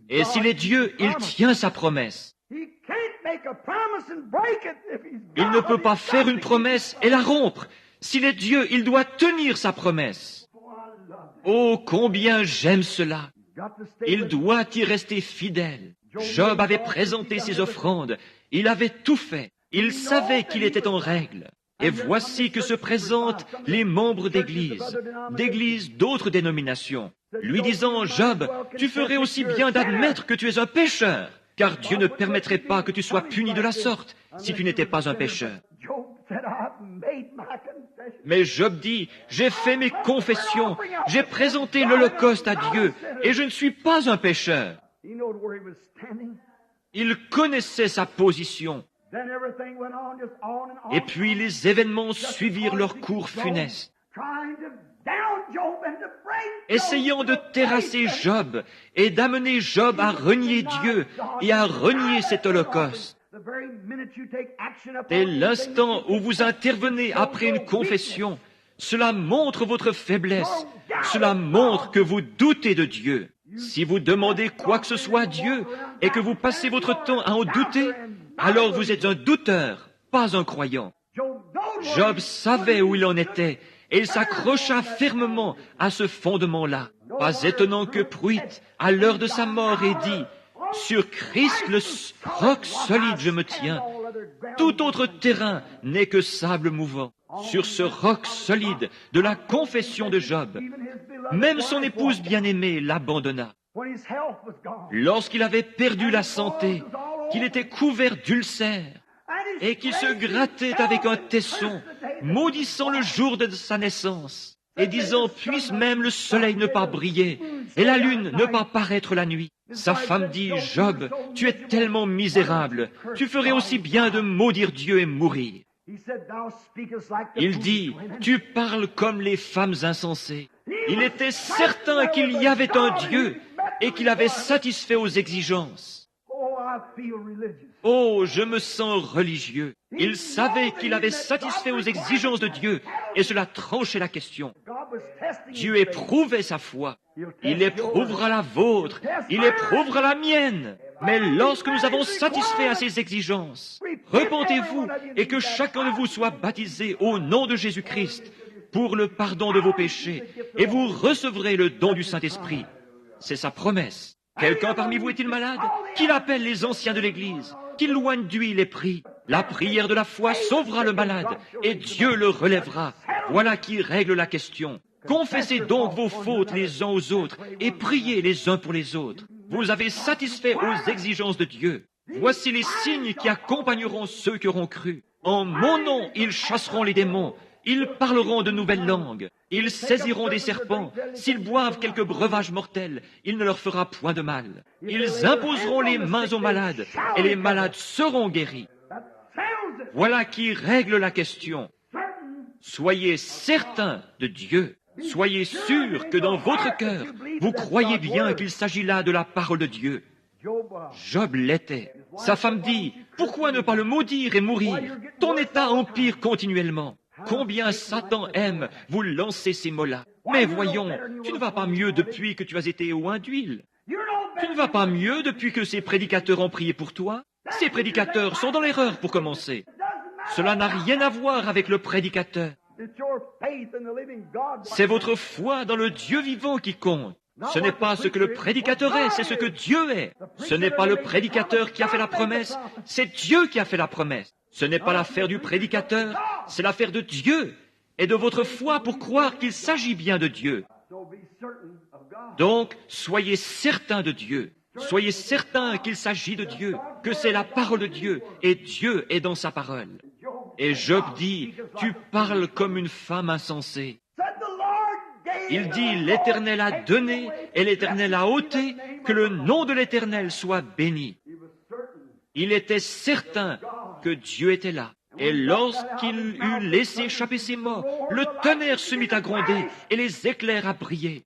Et s'il est Dieu, il tient sa promesse. Il ne peut pas faire une promesse et la rompre. S'il est Dieu, il doit tenir sa promesse. Oh, combien j'aime cela! Il doit y rester fidèle. Job avait présenté ses offrandes. Il avait tout fait. Il savait qu'il était en règle. Et voici que se présentent les membres d'églises d'autres dénominations, lui disant, « Job, tu ferais aussi bien d'admettre que tu es un pécheur, car Dieu ne permettrait pas que tu sois puni de la sorte si tu n'étais pas un pécheur. » Mais Job dit, « J'ai fait mes confessions, j'ai présenté l'Holocauste à Dieu, et je ne suis pas un pécheur. » Il connaissait sa position. Et puis les événements suivirent leur cours funeste, essayant de terrasser Job et d'amener Job à renier Dieu et à renier cet holocauste. Dès l'instant où vous intervenez après une confession, cela montre votre faiblesse, cela montre que vous doutez de Dieu. Si vous demandez quoi que ce soit à Dieu et que vous passez votre temps à en douter, alors vous êtes un douteur, pas un croyant. Job savait où il en était et il s'accrocha fermement à ce fondement-là. Pas étonnant que Pruitt, à l'heure de sa mort, ait dit « Sur Christ, le roc solide, je me tiens. Tout autre terrain n'est que sable mouvant. » Sur ce roc solide de la confession de Job, même son épouse bien-aimée l'abandonna. Lorsqu'il avait perdu la santé, qu'il était couvert d'ulcères et qu'il se grattait avec un tesson, maudissant le jour de sa naissance et disant « Puisse même le soleil ne pas briller et la lune ne pas paraître la nuit. » Sa femme dit « Job, tu es tellement misérable, tu ferais aussi bien de maudire Dieu et mourir. » Il dit, tu parles comme les femmes insensées. Il était certain qu'il y avait un Dieu et qu'il avait satisfait aux exigences. Oh, je me sens religieux. Il savait qu'il avait satisfait aux exigences de Dieu et cela tranchait la question. Dieu éprouvait sa foi. Il éprouvera la vôtre. Il éprouvera la mienne. Mais lorsque nous avons satisfait à ses exigences, repentez-vous et que chacun de vous soit baptisé au nom de Jésus-Christ pour le pardon de vos péchés, et vous recevrez le don du Saint-Esprit. C'est sa promesse. Quelqu'un parmi vous est-il malade? Qu'il appelle les anciens de l'Église, qu'il loigne d'huile et prie. La prière de la foi sauvera le malade, et Dieu le relèvera. Voilà qui règle la question. Confessez donc vos fautes les uns aux autres, et priez les uns pour les autres. Vous avez satisfait aux exigences de Dieu. Voici les signes qui accompagneront ceux qui auront cru. En mon nom, ils chasseront les démons. Ils parleront de nouvelles langues. Ils saisiront des serpents. S'ils boivent quelques breuvages mortels, il ne leur fera point de mal. Ils imposeront les mains aux malades, et les malades seront guéris. Voilà qui règle la question. Soyez certains de Dieu. Soyez sûrs que dans votre cœur, vous croyez bien qu'il s'agit là de la parole de Dieu. Job l'était. Sa femme dit, « Pourquoi ne pas le maudire et mourir? Ton état empire continuellement. » Combien Satan aime vous lancer ces mots-là. Mais voyons, tu ne vas pas mieux depuis que tu as été oint d'huile. Tu ne vas pas mieux depuis que ces prédicateurs ont prié pour toi. Ces prédicateurs sont dans l'erreur pour commencer. Cela n'a rien à voir avec le prédicateur. C'est votre foi dans le Dieu vivant qui compte. Ce n'est pas ce que le prédicateur est, c'est ce que Dieu est. Ce n'est pas le prédicateur qui a fait la promesse, c'est Dieu qui a fait la promesse. Ce n'est pas l'affaire du prédicateur, c'est l'affaire de Dieu et de votre foi pour croire qu'il s'agit bien de Dieu. Donc, soyez certains de Dieu. Soyez certains qu'il s'agit de Dieu, que c'est la parole de Dieu et Dieu est dans sa parole. Et Job dit, « Tu parles comme une femme insensée. » Il dit, « L'Éternel a donné et l'Éternel a ôté, que le nom de l'Éternel soit béni. » Il était certain que Dieu était là. Et lorsqu'il eut laissé échapper ses mots, le tonnerre se mit à gronder et les éclairs à briller.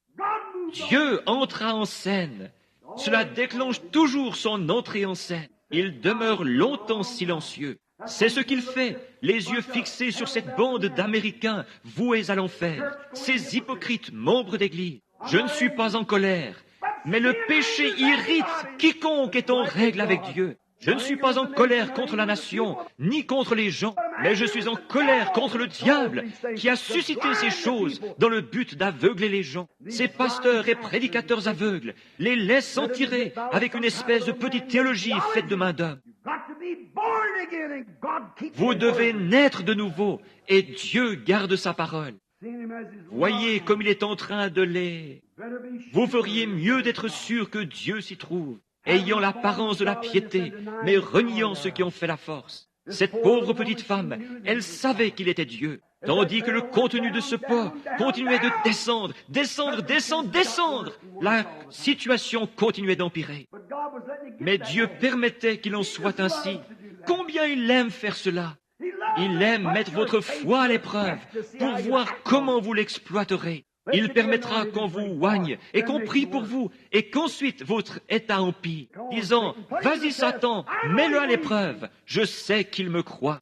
Dieu entra en scène. Cela déclenche toujours son entrée en scène. Il demeure longtemps silencieux. C'est ce qu'il fait, les yeux fixés sur cette bande d'Américains voués à l'enfer, ces hypocrites membres d'Église. Je ne suis pas en colère, mais le péché irrite quiconque est en règle avec Dieu. Je ne suis pas en colère contre la nation, ni contre les gens, mais je suis en colère contre le diable qui a suscité ces choses dans le but d'aveugler les gens. Ces pasteurs et prédicateurs aveugles les laissent en tirer avec une espèce de petite théologie faite de main d'homme. Vous devez naître de nouveau et Dieu garde sa parole. Voyez comme il est en train de les... Vous feriez mieux d'être sûr que Dieu s'y trouve, ayant l'apparence de la piété, mais reniant ceux qui ont fait la force. Cette pauvre petite femme, elle savait qu'il était Dieu, tandis que le contenu de ce pot continuait de descendre, descendre, descendre, descendre. La situation continuait d'empirer. Mais Dieu permettait qu'il en soit ainsi. Combien il aime faire cela. Il aime mettre votre foi à l'épreuve pour voir comment vous l'exploiterez. Il permettra qu'on vous oigne et qu'on prie pour vous et qu'ensuite votre état empire, disant, « Vas-y Satan, mets-le à l'épreuve, je sais qu'il me croit. »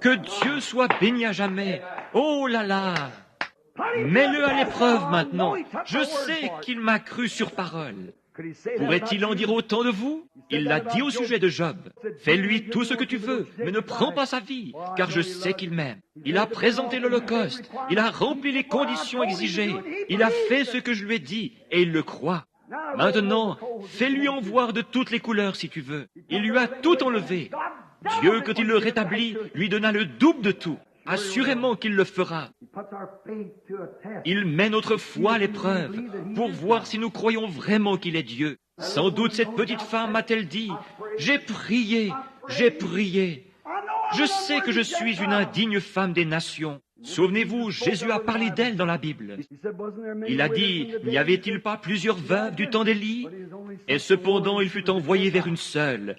Que Dieu soit béni à jamais. Oh là là! Mets-le à l'épreuve maintenant. Je sais qu'il m'a cru sur parole. Pourrait-il en dire autant de vous? Il l'a dit au sujet de Job. Fais-lui tout ce que tu veux, mais ne prends pas sa vie, car je sais qu'il m'aime. Il a présenté l'Holocauste, il a rempli les conditions exigées, il a fait ce que je lui ai dit, et il le croit. Maintenant, fais-lui en voir de toutes les couleurs si tu veux. Il lui a tout enlevé. Dieu, quand il le rétablit, lui donna le double de tout. Assurément qu'il le fera. Il met notre foi à l'épreuve pour voir si nous croyons vraiment qu'il est Dieu. Sans doute cette petite femme a-t-elle dit, « J'ai prié, j'ai prié. Je sais que je suis une indigne femme des nations. » Souvenez-vous, Jésus a parlé d'elle dans la Bible. Il a dit, « N'y avait-il pas plusieurs veuves du temps d'Élie? Et cependant il fut envoyé vers une seule,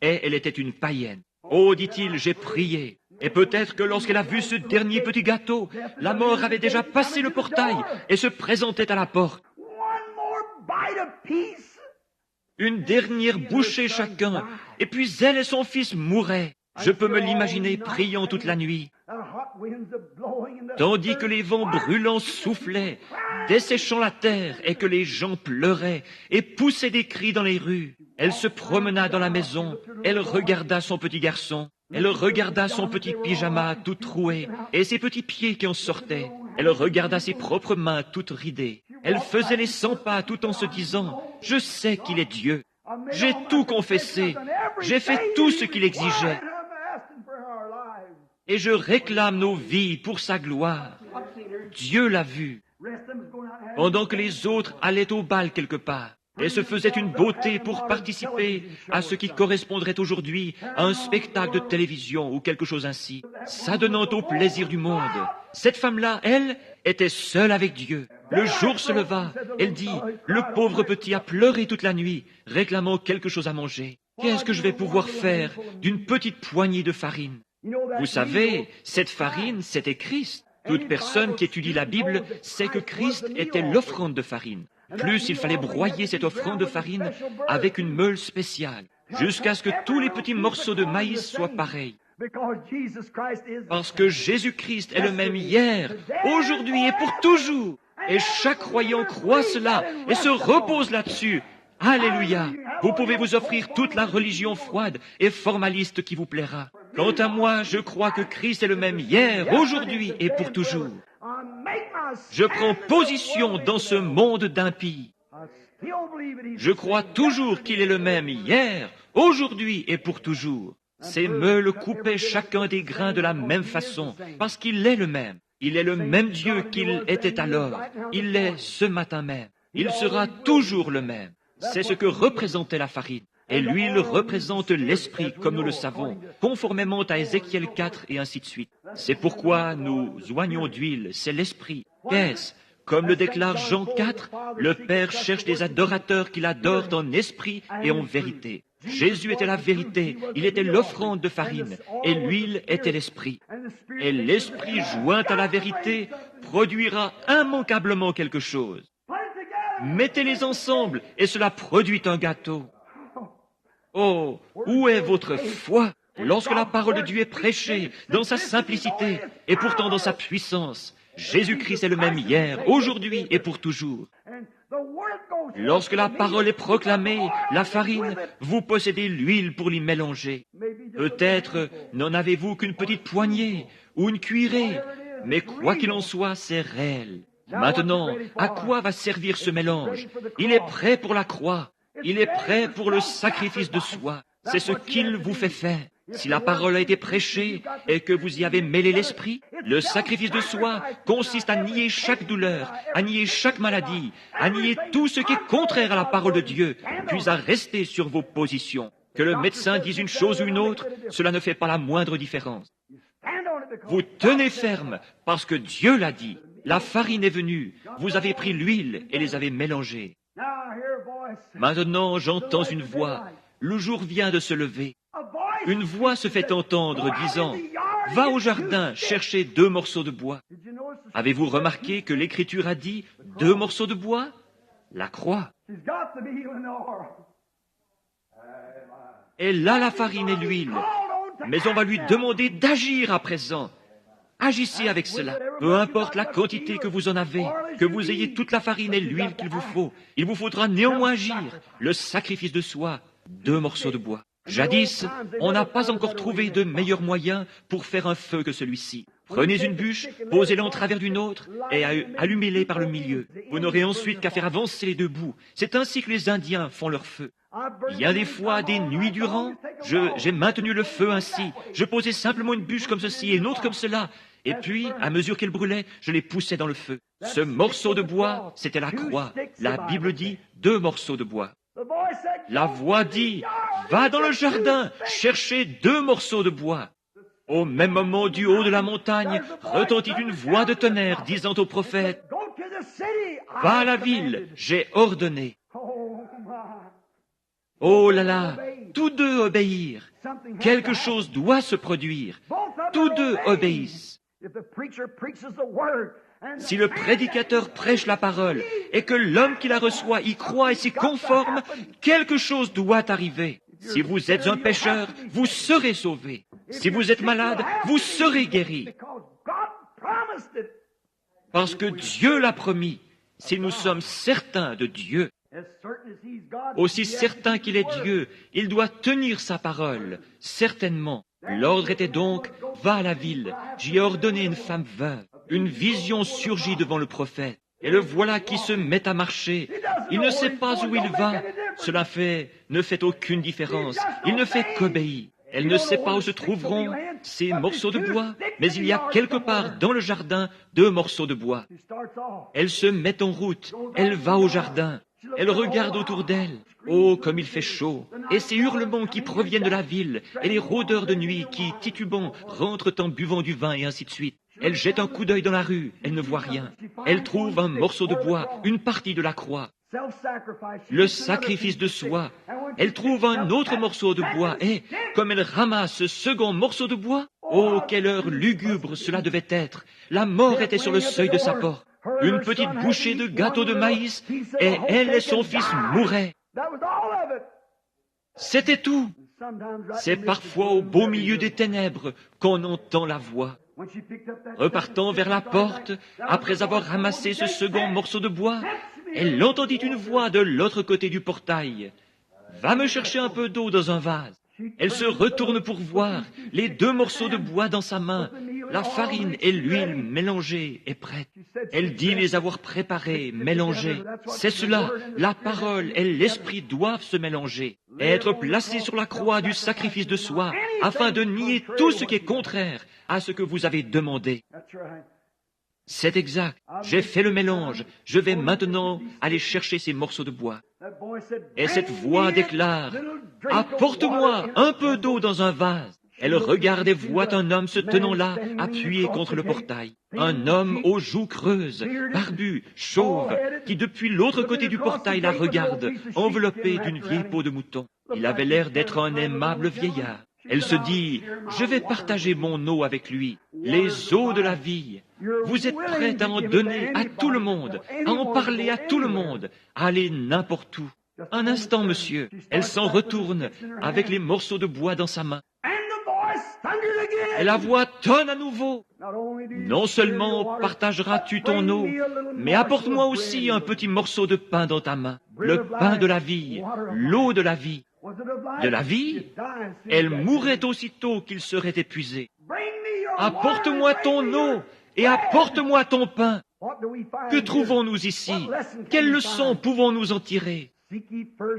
et elle était une païenne. Oh, dit-il, j'ai prié. » Et peut-être que lorsqu'elle a vu ce dernier petit gâteau, la mort avait déjà passé le portail et se présentait à la porte. Une dernière bouchée chacun, et puis elle et son fils mouraient. Je peux me l'imaginer priant toute la nuit. tandis que les vents brûlants soufflaient, desséchant la terre, et que les gens pleuraient et poussaient des cris dans les rues. Elle se promena dans la maison, elle regarda son petit garçon, elle regarda son petit pyjama tout troué et ses petits pieds qui en sortaient. Elle regarda ses propres mains toutes ridées. Elle faisait les 100 pas tout en se disant « Je sais qu'il est Dieu. J'ai tout confessé. J'ai fait tout ce qu'il exigeait. Et je réclame nos vies pour sa gloire. » Dieu l'a vu. Pendant que les autres allaient au bal quelque part et se faisaient une beauté pour participer à ce qui correspondrait aujourd'hui à un spectacle de télévision ou quelque chose ainsi, s'adonnant au plaisir du monde. Cette femme-là, elle, était seule avec Dieu. Le jour se leva, elle dit, « Le pauvre petit a pleuré toute la nuit, réclamant quelque chose à manger. Qu'est-ce que je vais pouvoir faire d'une petite poignée de farine ?» Vous savez, cette farine, c'était Christ. Toute personne qui étudie la Bible sait que Christ était l'offrande de farine. Plus il fallait broyer cette offrande de farine avec une meule spéciale, jusqu'à ce que tous les petits morceaux de maïs soient pareils. Parce que Jésus-Christ est le même hier, aujourd'hui et pour toujours. Et chaque croyant croit cela et se repose là-dessus. Alléluia! Vous pouvez vous offrir toute la religion froide et formaliste qui vous plaira. Quant à moi, je crois que Christ est le même hier, aujourd'hui et pour toujours. Je prends position dans ce monde d'impies. Je crois toujours qu'il est le même hier, aujourd'hui et pour toujours. Ces meules coupaient chacun des grains de la même façon, parce qu'il est le même. Il est le même Dieu qu'il était alors. Il l'est ce matin même. Il sera toujours le même. C'est ce que représentait la farine. Et l'huile représente l'esprit, comme nous le savons, conformément à Ézéchiel 4 et ainsi de suite. C'est pourquoi nous oignons d'huile, c'est l'esprit. Qu'est-ce? Comme le déclare Jean 4, le Père cherche des adorateurs qui l'adorent en esprit et en vérité. Jésus était la vérité, il était l'offrande de farine, et l'huile était l'esprit. Et l'esprit joint à la vérité produira immanquablement quelque chose. Mettez-les ensemble et cela produit un gâteau. Oh, où est votre foi lorsque la parole de Dieu est prêchée dans sa simplicité et pourtant dans sa puissance? Jésus-Christ est le même hier, aujourd'hui et pour toujours. Lorsque la parole est proclamée, la farine, vous possédez l'huile pour l'y mélanger. Peut-être n'en avez-vous qu'une petite poignée ou une cuillerée, mais quoi qu'il en soit, c'est réel. Maintenant, à quoi va servir ce mélange? Il est prêt pour la croix. Il est prêt pour le sacrifice de soi. C'est ce qu'il vous fait faire. Si la parole a été prêchée et que vous y avez mêlé l'esprit, le sacrifice de soi consiste à nier chaque douleur, à nier chaque maladie, à nier tout ce qui est contraire à la parole de Dieu, puis à rester sur vos positions. Que le médecin dise une chose ou une autre, cela ne fait pas la moindre différence. Vous tenez ferme parce que Dieu l'a dit. La farine est venue, vous avez pris l'huile et les avez mélangées. Maintenant, j'entends une voix. Le jour vient de se lever. Une voix se fait entendre disant, « Va au jardin chercher 2 morceaux de bois. » Avez-vous remarqué que l'Écriture a dit 2 morceaux de bois? La croix. Elle a la farine et l'huile, mais on va lui demander d'agir à présent. Agissez avec cela. Peu importe la quantité que vous en avez, que vous ayez toute la farine et l'huile qu'il vous faut, il vous faudra néanmoins agir. Le sacrifice de soi, 2 morceaux de bois. Jadis, on n'a pas encore trouvé de meilleur moyen pour faire un feu que celui-ci. Prenez une bûche, posez-la en travers d'une autre et allumez-les par le milieu. Vous n'aurez ensuite qu'à faire avancer les 2 bouts. C'est ainsi que les Indiens font leur feu. Il y a des fois, des nuits durant, j'ai maintenu le feu ainsi. Je posais simplement une bûche comme ceci et une autre comme cela. Et puis, à mesure qu'elle brûlait, je les poussais dans le feu. Ce morceau de bois, c'était la croix. La Bible dit 2 morceaux de bois. La voix dit, va dans le jardin, chercher 2 morceaux de bois. Au même moment, du haut de la montagne, retentit une voix de tonnerre disant au prophète, va à la ville, j'ai ordonné. Oh là là, tous 2 obéirent. Quelque chose doit se produire. Tous 2 obéissent. Si le prédicateur prêche la parole et que l'homme qui la reçoit y croit et s'y conforme, quelque chose doit arriver. Si vous êtes un pécheur, vous serez sauvé. Si vous êtes malade, vous serez guéri. Parce que Dieu l'a promis. Si nous sommes certains de Dieu, aussi certain qu'il est Dieu, il doit tenir sa parole, certainement. L'ordre était donc, va à la ville, j'y ai ordonné une femme veuve. Une vision surgit devant le prophète, et le voilà qui se met à marcher. Il ne sait pas où il va, cela ne fait aucune différence, il ne fait qu'obéir. Elle ne sait pas où se trouveront ces morceaux de bois, mais il y a quelque part dans le jardin 2 morceaux de bois. Elle se met en route, elle va au jardin, elle regarde autour d'elle. Oh, comme il fait chaud! Et ces hurlements qui proviennent de la ville, et les rôdeurs de nuit qui, titubant, rentrent en buvant du vin, et ainsi de suite. Elle jette un coup d'œil dans la rue, elle ne voit rien. Elle trouve un morceau de bois, une partie de la croix, le sacrifice de soi. Elle trouve un autre morceau de bois, et, comme elle ramasse ce second morceau de bois, oh, quelle heure lugubre cela devait être! La mort était sur le seuil de sa porte. Une petite bouchée de gâteau de maïs, et elle et son fils mouraient. C'était tout. C'est parfois au beau milieu des ténèbres qu'on entend la voix. Repartant vers la porte, après avoir ramassé ce second morceau de bois, elle entendit une voix de l'autre côté du portail. « Va me chercher un peu d'eau dans un vase. » Elle se retourne pour voir les 2 morceaux de bois dans sa main. La farine et l'huile mélangées est prête. Elle dit les avoir préparées, mélangées. C'est cela, la parole et l'esprit doivent se mélanger, et être placés sur la croix du sacrifice de soi, afin de nier tout ce qui est contraire à ce que vous avez demandé. C'est exact. J'ai fait le mélange. Je vais maintenant aller chercher ces morceaux de bois. Et cette voix déclare, « Apporte-moi un peu d'eau dans un vase. » Elle regarde et voit un homme se tenant là, appuyé contre le portail. Un homme aux joues creuses, barbu, chauve, qui depuis l'autre côté du portail la regarde, enveloppé d'une vieille peau de mouton. Il avait l'air d'être un aimable vieillard. Elle se dit, je vais partager mon eau avec lui, les eaux de la vie. Vous êtes prête à en donner à tout le monde, à en parler à tout le monde, à aller n'importe où. Un instant, monsieur, elle s'en retourne avec les morceaux de bois dans sa main. Et la voix tonne à nouveau. Non seulement partageras-tu ton eau, mais apporte-moi aussi un petit morceau de pain dans ta main, le pain de la vie, l'eau de la vie. De la vie, elle mourrait aussitôt qu'il serait épuisé. Apporte-moi ton eau et apporte-moi ton pain. Que trouvons-nous ici? Quelle leçon pouvons-nous en tirer?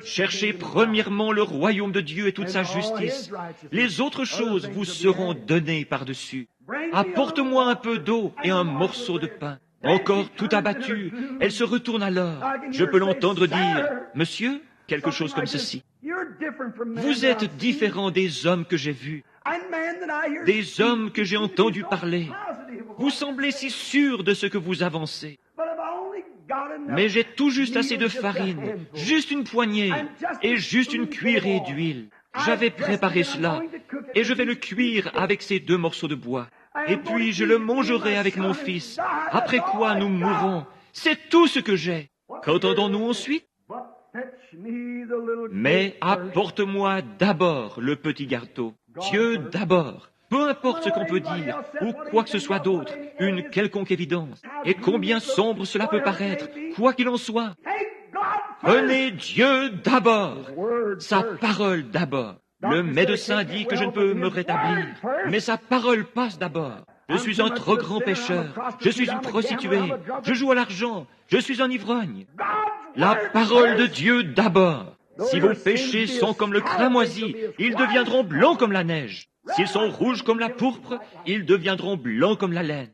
Cherchez premièrement le royaume de Dieu et toute sa justice. Les autres choses vous seront données par-dessus. Apporte-moi un peu d'eau et un morceau de pain. Encore tout abattue, elle se retourne alors. Je peux l'entendre dire, « Monsieur ?» quelque chose comme ceci. Vous êtes différent des hommes que j'ai vus, des hommes que j'ai entendus parler. Vous semblez si sûr de ce que vous avancez. Mais j'ai tout juste assez de farine, juste une poignée et juste une cuillerée d'huile. J'avais préparé cela et je vais le cuire avec ces 2 morceaux de bois. Et puis je le mangerai avec mon fils, après quoi nous mourrons. C'est tout ce que j'ai. Qu'entendons-nous ensuite? Mais apporte-moi d'abord le petit gâteau. Dieu d'abord. Peu importe ce qu'on peut dire, ou quoi que ce soit d'autre, une quelconque évidence. Et combien sombre cela peut paraître, quoi qu'il en soit. Prenez Dieu d'abord, sa parole d'abord. Le médecin dit que je ne peux me rétablir, mais sa parole passe d'abord. Je suis un trop grand pécheur, je suis une prostituée, je joue à l'argent, je suis un ivrogne. La parole de Dieu d'abord. Si vos péchés sont comme le cramoisi, ils deviendront blancs comme la neige. S'ils sont rouges comme la pourpre, ils deviendront blancs comme la laine.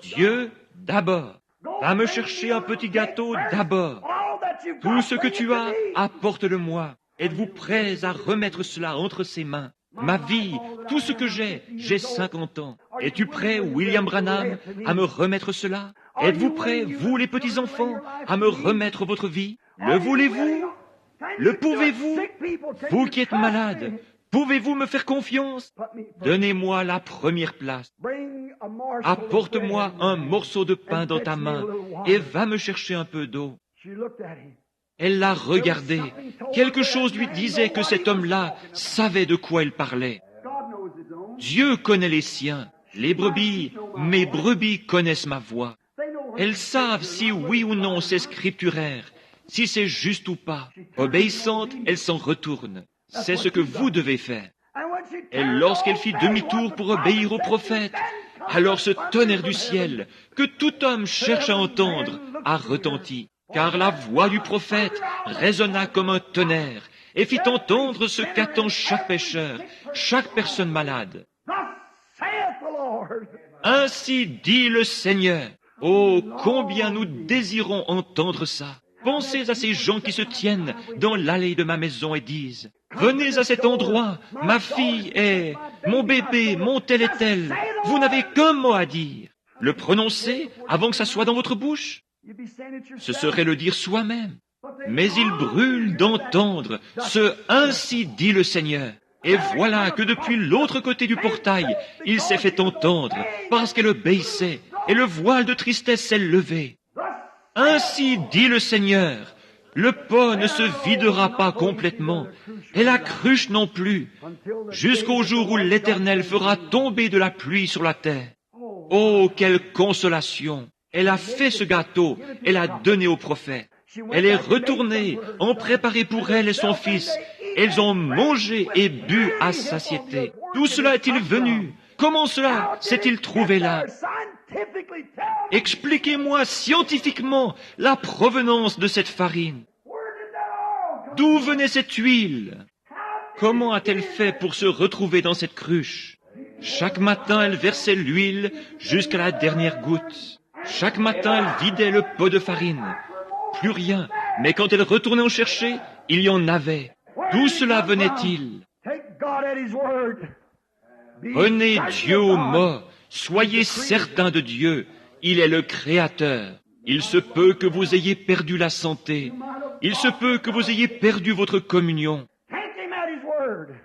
Dieu d'abord. Va me chercher un petit gâteau d'abord. Tout ce que tu as, apporte-le-moi. Êtes-vous prêts à remettre cela entre ses mains? Ma vie, tout ce que j'ai 50 ans. Es-tu prêt, William Branham, à me remettre cela? Êtes-vous prêts, vous les petits-enfants, à me remettre votre vie? Le voulez-vous? Le pouvez-vous? Vous qui êtes malade, pouvez-vous me faire confiance? Donnez-moi la première place. Apporte-moi un morceau de pain dans ta main et va me chercher un peu d'eau. Elle l'a regardé. Quelque chose lui disait que cet homme-là savait de quoi il parlait. Dieu connaît les siens. Les brebis, mes brebis connaissent ma voix. Elles savent si oui ou non c'est scripturaire, si c'est juste ou pas. Obéissantes, elles s'en retournent. C'est ce que vous devez faire. Et lorsqu'elle fit demi-tour pour obéir au prophète, alors ce tonnerre du ciel, que tout homme cherche à entendre, a retenti. Car la voix du prophète résonna comme un tonnerre et fit entendre ce qu'attend chaque pécheur, chaque personne malade. Ainsi dit le Seigneur. Oh, combien nous désirons entendre ça. Pensez à ces gens qui se tiennent dans l'allée de ma maison et disent, « Venez à cet endroit, ma fille est, mon bébé, mon tel et tel. » Vous n'avez qu'un mot à dire. Le prononcer avant que ça soit dans votre bouche. Ce serait le dire soi-même. Mais il brûle d'entendre ce « Ainsi dit le Seigneur ». Et voilà que depuis l'autre côté du portail, il s'est fait entendre, parce qu'elle obéissait, et le voile de tristesse s'est levé. Ainsi dit le Seigneur, le pot ne se videra pas complètement, et la cruche non plus, jusqu'au jour où l'Éternel fera tomber de la pluie sur la terre. Oh, quelle consolation! Elle a fait ce gâteau, elle l'a donné au prophète. Elle est retournée, en préparé pour elle et son fils. Elles ont mangé et bu à satiété. D'où cela est-il venu? Comment cela s'est-il trouvé là? Expliquez-moi scientifiquement la provenance de cette farine. D'où venait cette huile? Comment a-t-elle fait pour se retrouver dans cette cruche? Chaque matin, elle versait l'huile jusqu'à la dernière goutte. Chaque matin, elle vidait le pot de farine. Plus rien, mais quand elle retournait en chercher, il y en avait. D'où cela venait-il? Prenez Dieu au mot, soyez certains de Dieu, il est le Créateur. Il se peut que vous ayez perdu la santé, il se peut que vous ayez perdu votre communion.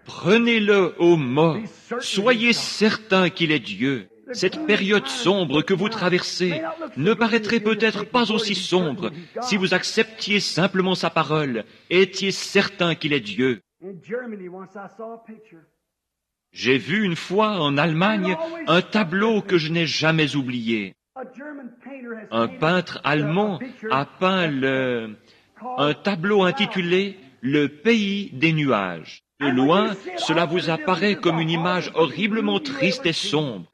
Prenez-le au mot, soyez certains qu'il est Dieu. Cette période sombre que vous traversez ne paraîtrait peut-être pas aussi sombre si vous acceptiez simplement sa parole et étiez certain qu'il est Dieu. J'ai vu une fois en Allemagne un tableau que je n'ai jamais oublié. Un peintre allemand a peint un tableau intitulé « Le pays des nuages ». De loin, cela vous apparaît comme une image horriblement triste et sombre.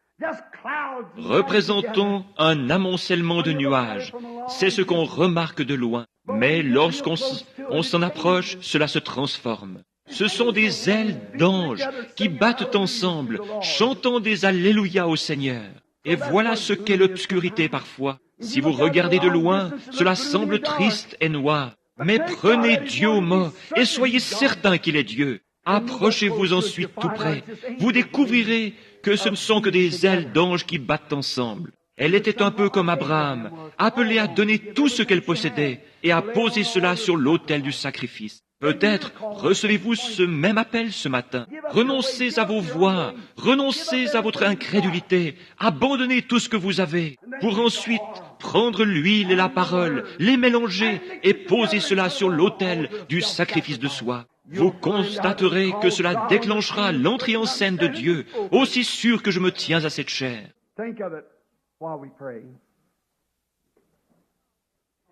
Représentant un amoncellement de nuages. C'est ce qu'on remarque de loin. Mais lorsqu'on s'en approche, cela se transforme. Ce sont des ailes d'anges qui battent ensemble, chantant des Alléluia au Seigneur. Et voilà ce qu'est l'obscurité parfois. Si vous regardez de loin, cela semble triste et noir. Mais prenez Dieu au mot et soyez certains qu'il est Dieu. Approchez-vous ensuite tout près. Vous découvrirez que ce ne sont que des ailes d'anges qui battent ensemble. Elle était un peu comme Abraham, appelée à donner tout ce qu'elle possédait et à poser cela sur l'autel du sacrifice. Peut-être recevez-vous ce même appel ce matin. Renoncez à vos voies, renoncez à votre incrédulité, abandonnez tout ce que vous avez, pour ensuite prendre l'huile et la parole, les mélanger et poser cela sur l'autel du sacrifice de soi. Vous constaterez que cela déclenchera l'entrée en scène de Dieu, aussi sûr que je me tiens à cette chair.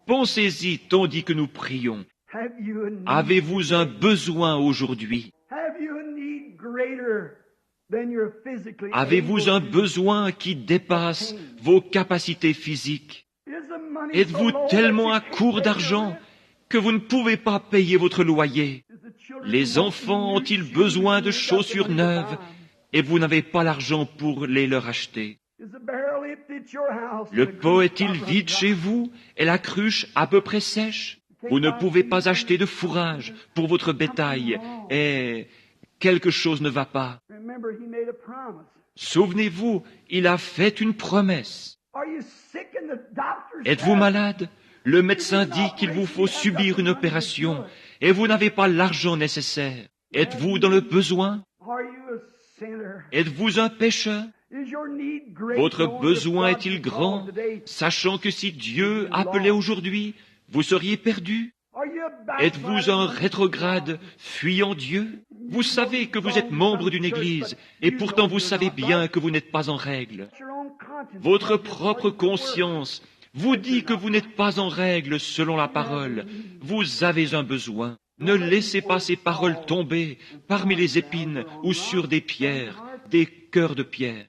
Pensez-y tandis que nous prions. Avez-vous un besoin aujourd'hui? Avez-vous un besoin qui dépasse vos capacités physiques? Êtes-vous tellement à court d'argent que vous ne pouvez pas payer votre loyer? Les enfants ont-ils besoin de chaussures neuves et vous n'avez pas l'argent pour les leur acheter? Le pot est-il vide chez vous et la cruche à peu près sèche? Vous ne pouvez pas acheter de fourrage pour votre bétail et quelque chose ne va pas. Souvenez-vous, il a fait une promesse. Êtes-vous malade? Le médecin dit qu'il vous faut subir une opération et vous n'avez pas l'argent nécessaire. Êtes-vous dans le besoin? Êtes-vous un pécheur? Votre besoin est-il grand, sachant que si Dieu appelait aujourd'hui, vous seriez perdu? Êtes-vous un rétrograde fuyant Dieu? Vous savez que vous êtes membre d'une église, et pourtant vous savez bien que vous n'êtes pas en règle. Votre propre conscience vous dit que vous n'êtes pas en règle selon la parole. Vous avez un besoin. Ne laissez pas ces paroles tomber parmi les épines ou sur des pierres, des cœurs de pierre.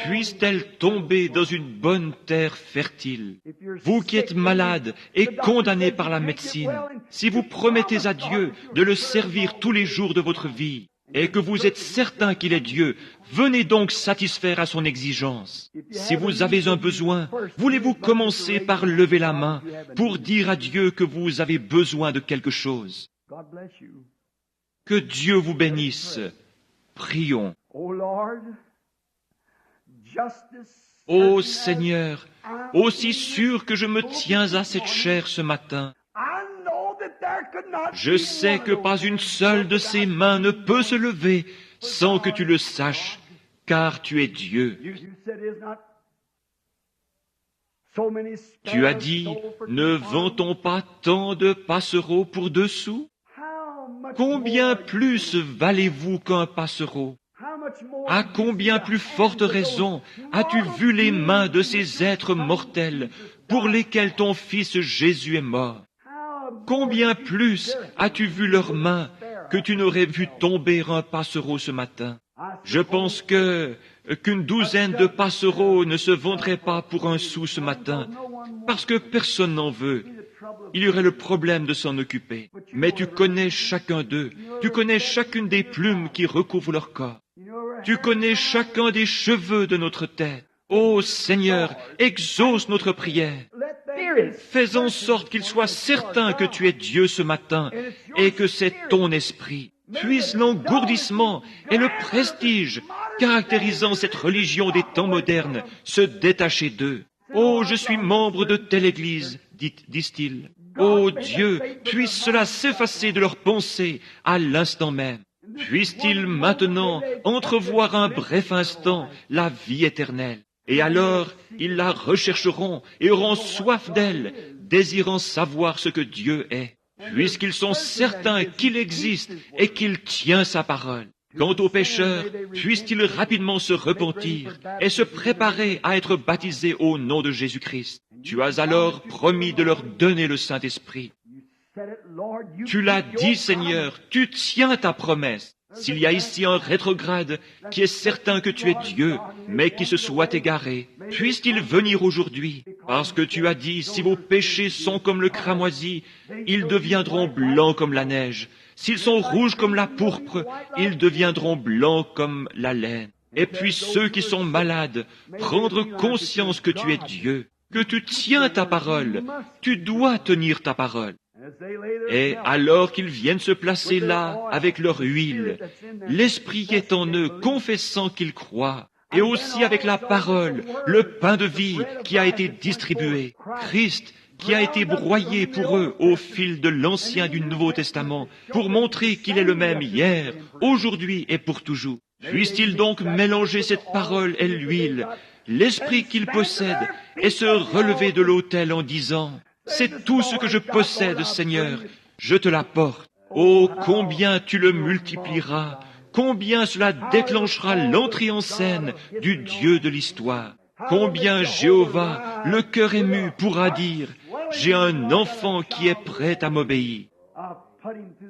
Puissent-elles tomber dans une bonne terre fertile. Vous qui êtes malade et condamné par la médecine, si vous promettez à Dieu de le servir tous les jours de votre vie, et que vous êtes certain qu'il est Dieu, venez donc satisfaire à son exigence. Si vous avez un besoin, voulez-vous commencer par lever la main pour dire à Dieu que vous avez besoin de quelque chose? Que Dieu vous bénisse. Prions. Ô Seigneur, aussi sûr que je me tiens à cette chair ce matin, je sais que pas une seule de ces mains ne peut se lever sans que tu le saches, car tu es Dieu. Tu as dit, ne vend-on pas tant de passereaux pour 2 sous? Combien plus valez-vous qu'un passereau? À combien plus forte raison as-tu vu les mains de ces êtres mortels pour lesquels ton Fils Jésus est mort? Combien plus as-tu vu leurs mains que tu n'aurais vu tomber un passereau ce matin? Je pense qu'une douzaine de passereaux ne se vendraient pas pour 1 sou ce matin, parce que personne n'en veut. Il y aurait le problème de s'en occuper. Mais tu connais chacun d'eux. Tu connais chacune des plumes qui recouvrent leur corps. Tu connais chacun des cheveux de notre tête. Ô Seigneur, exauce notre prière. Fais en sorte qu'ils soient certains que tu es Dieu ce matin et que c'est ton esprit. Puisse l'engourdissement et le prestige caractérisant cette religion des temps modernes se détacher d'eux. Oh, je suis membre de telle église, disent-ils. Oh Dieu, puisse cela s'effacer de leurs pensées à l'instant même. Puisse-t-il maintenant entrevoir un bref instant la vie éternelle. Et alors, ils la rechercheront et auront soif d'elle, désirant savoir ce que Dieu est, puisqu'ils sont certains qu'il existe et qu'il tient sa parole. Quant aux pécheurs, puissent-ils rapidement se repentir et se préparer à être baptisés au nom de Jésus-Christ. Tu as alors promis de leur donner le Saint-Esprit. Tu l'as dit, Seigneur, tu tiens ta promesse. S'il y a ici un rétrograde qui est certain que tu es Dieu, mais qui se soit égaré, puisse-t-il venir aujourd'hui, parce que tu as dit, si vos péchés sont comme le cramoisi, ils deviendront blancs comme la neige. S'ils sont rouges comme la pourpre, ils deviendront blancs comme la laine. Et puis ceux qui sont malades, prendre conscience que tu es Dieu, que tu tiens ta parole, tu dois tenir ta parole. Et alors qu'ils viennent se placer là avec leur huile, l'Esprit est en eux, confessant qu'ils croient, et aussi avec la parole, le pain de vie qui a été distribué, Christ qui a été broyé pour eux au fil de l'Ancien et du Nouveau Testament, pour montrer qu'il est le même hier, aujourd'hui et pour toujours. Puisse-t-il donc mélanger cette parole et l'huile, l'Esprit qu'il possède, et se relever de l'autel en disant, « C'est tout ce que je possède, Seigneur, je te l'apporte. Oh, combien tu le multiplieras, combien cela déclenchera l'entrée en scène du Dieu de l'histoire. Combien Jéhovah, le cœur ému, pourra dire, « J'ai un enfant qui est prêt à m'obéir. »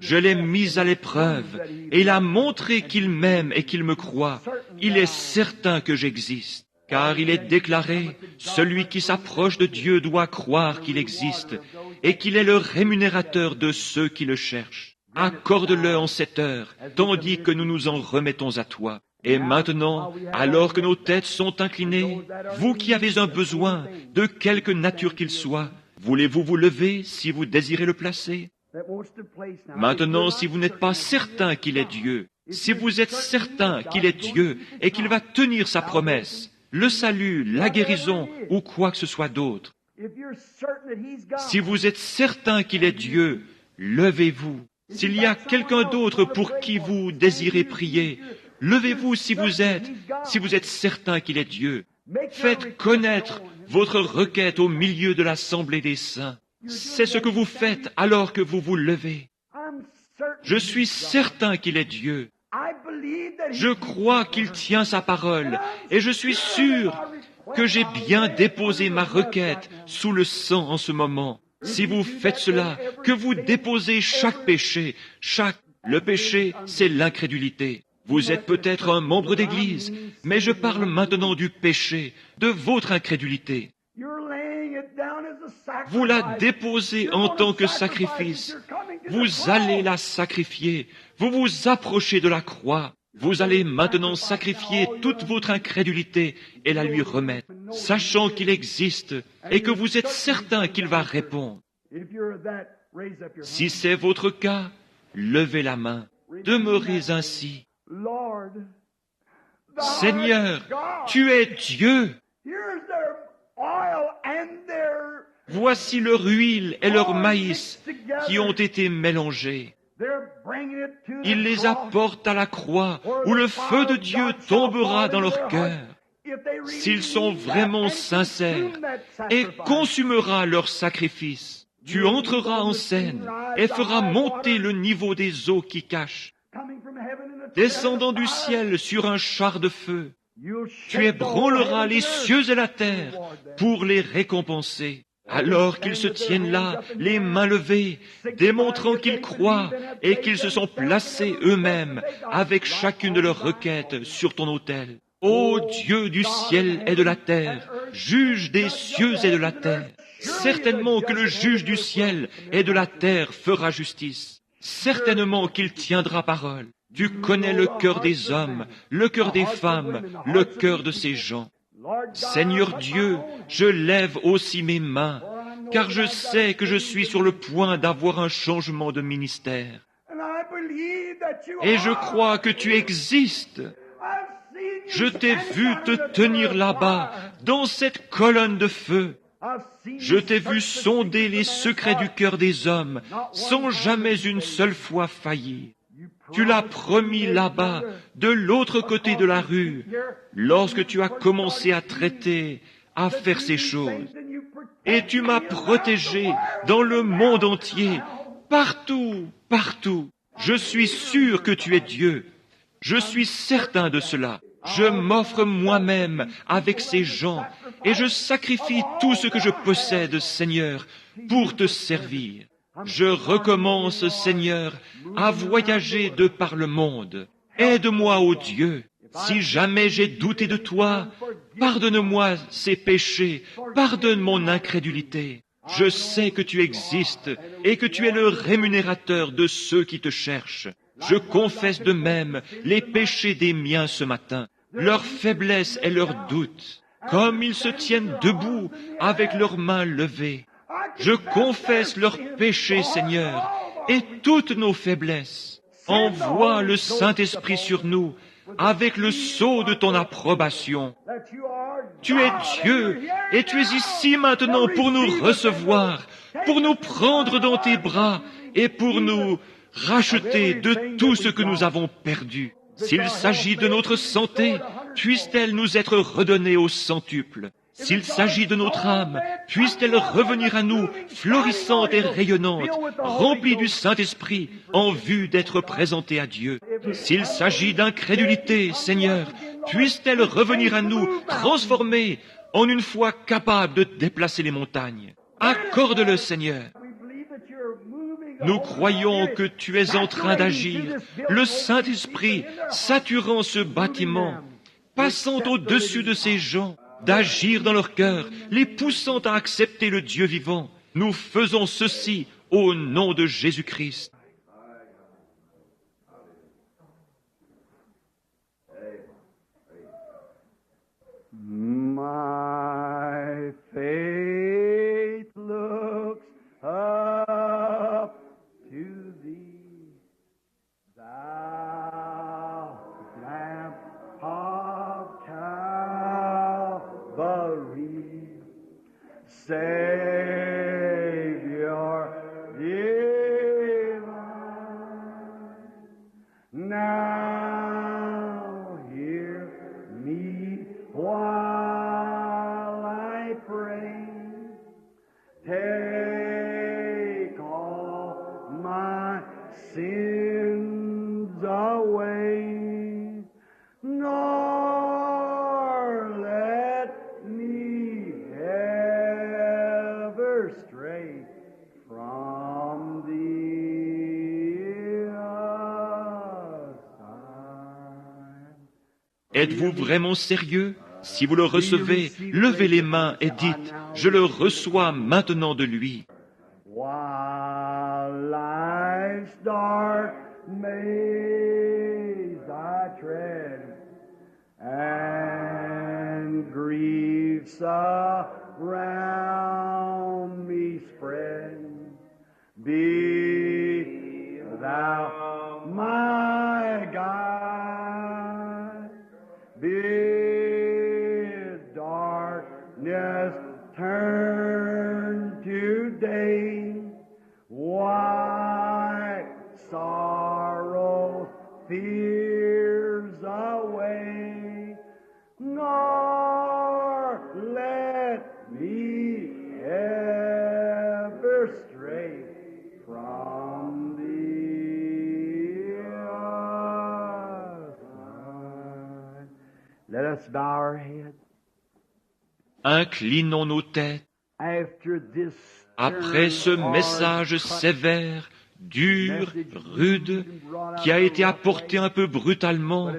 Je l'ai mis à l'épreuve, et il a montré qu'il m'aime et qu'il me croit. Il est certain que j'existe. Car il est déclaré, celui qui s'approche de Dieu doit croire qu'il existe et qu'il est le rémunérateur de ceux qui le cherchent. Accorde-le en cette heure, tandis que nous nous en remettons à toi. Et maintenant, alors que nos têtes sont inclinées, vous qui avez un besoin, de quelque nature qu'il soit, voulez-vous vous lever si vous désirez le placer? Maintenant, si vous n'êtes pas certain qu'il est Dieu, si vous êtes certain qu'il est Dieu et qu'il va tenir sa promesse, le salut, la guérison ou quoi que ce soit d'autre. Si vous êtes certain qu'il est Dieu, levez-vous. S'il y a quelqu'un d'autre pour qui vous désirez prier, levez-vous si vous êtes certain qu'il est Dieu. Faites connaître votre requête au milieu de l'assemblée des saints. C'est ce que vous faites alors que vous vous levez. Je suis certain qu'il est Dieu. Je crois qu'il tient sa parole et je suis sûr que j'ai bien déposé ma requête sous le sang en ce moment. Si vous faites cela, que vous déposez chaque péché, le péché, c'est l'incrédulité. Vous êtes peut-être un membre d'église, mais je parle maintenant du péché, de votre incrédulité. Vous la déposez en tant que sacrifice. Vous allez la sacrifier. Vous vous approchez de la croix. Vous allez maintenant sacrifier toute votre incrédulité et la lui remettre, sachant qu'il existe et que vous êtes certain qu'il va répondre. Si c'est votre cas, levez la main. Demeurez ainsi. Seigneur, tu es Dieu. Voici leur huile et leur maïs qui ont été mélangés. Ils les apportent à la croix où le feu de Dieu tombera dans leur cœur. S'ils sont vraiment sincères, et consumera leur sacrifice, tu entreras en scène et feras monter le niveau des eaux qui cachent. Descendant du ciel sur un char de feu, tu ébranleras les cieux et la terre pour les récompenser. Alors qu'ils se tiennent là, les mains levées, démontrant qu'ils croient et qu'ils se sont placés eux-mêmes avec chacune de leurs requêtes sur ton autel. Ô Dieu du ciel et de la terre, juge des cieux et de la terre, certainement que le juge du ciel et de la terre fera justice. Certainement qu'il tiendra parole. Tu connais le cœur des hommes, le cœur des femmes, le cœur de ces gens. Seigneur Dieu, je lève aussi mes mains, car je sais que je suis sur le point d'avoir un changement de ministère. Et je crois que tu existes. Je t'ai vu te tenir là-bas, dans cette colonne de feu. Je t'ai vu sonder les secrets du cœur des hommes, sans jamais une seule fois faillir. Tu l'as promis là-bas, de l'autre côté de la rue, lorsque tu as commencé à traiter, à faire ces choses. Et tu m'as protégé dans le monde entier, partout, partout. Je suis sûr que tu es Dieu. Je suis certain de cela. Je m'offre moi-même avec ces gens et je sacrifie tout ce que je possède, Seigneur, pour te servir. Je recommence, Seigneur, à voyager de par le monde. Aide-moi, ô Dieu. Si jamais j'ai douté de toi, pardonne-moi ces péchés, pardonne mon incrédulité. Je sais que tu existes et que tu es le rémunérateur de ceux qui te cherchent. Je confesse de même les péchés des miens ce matin, leur faiblesse et leurs doutes, comme ils se tiennent debout avec leurs mains levées. Je confesse leurs péchés, Seigneur, et toutes nos faiblesses. Envoie le Saint-Esprit sur nous avec le sceau de ton approbation. Tu es Dieu et tu es ici maintenant pour nous recevoir, pour nous prendre dans tes bras et pour nous racheter de tout ce que nous avons perdu. S'il s'agit de notre santé, puisse-t-elle nous être redonnée au centuple. S'il s'agit de notre âme, puisse-t-elle revenir à nous, florissante et rayonnante, remplie du Saint-Esprit, en vue d'être présentée à Dieu. S'il s'agit d'incrédulité, Seigneur, puisse-t-elle revenir à nous, transformée, en une foi capable de déplacer les montagnes. Accorde-le, Seigneur. Nous croyons que tu es en train d'agir, le Saint-Esprit saturant ce bâtiment, passant au-dessus de ces gens, d'agir dans leur cœur, les poussant à accepter le Dieu vivant. Nous faisons ceci au nom de Jésus-Christ. My faith looks up to thee, thou Lamb of Calvary, Savior divine. Now hear me while I pray. Take all my sins Êtes-vous vraiment sérieux? Si vous le recevez, levez les mains et dites, je le reçois maintenant de lui. While life's dark maze I tread, and grief surround me spread, be thou my guide, bid darkness turn to day, white sorrow, fears away, nor let me ever stray from thee. Aside. Let us bow our heads. Inclinons nos têtes. After this Après ce message sévère, dur, rude, qui a été apporté un peu brutalement,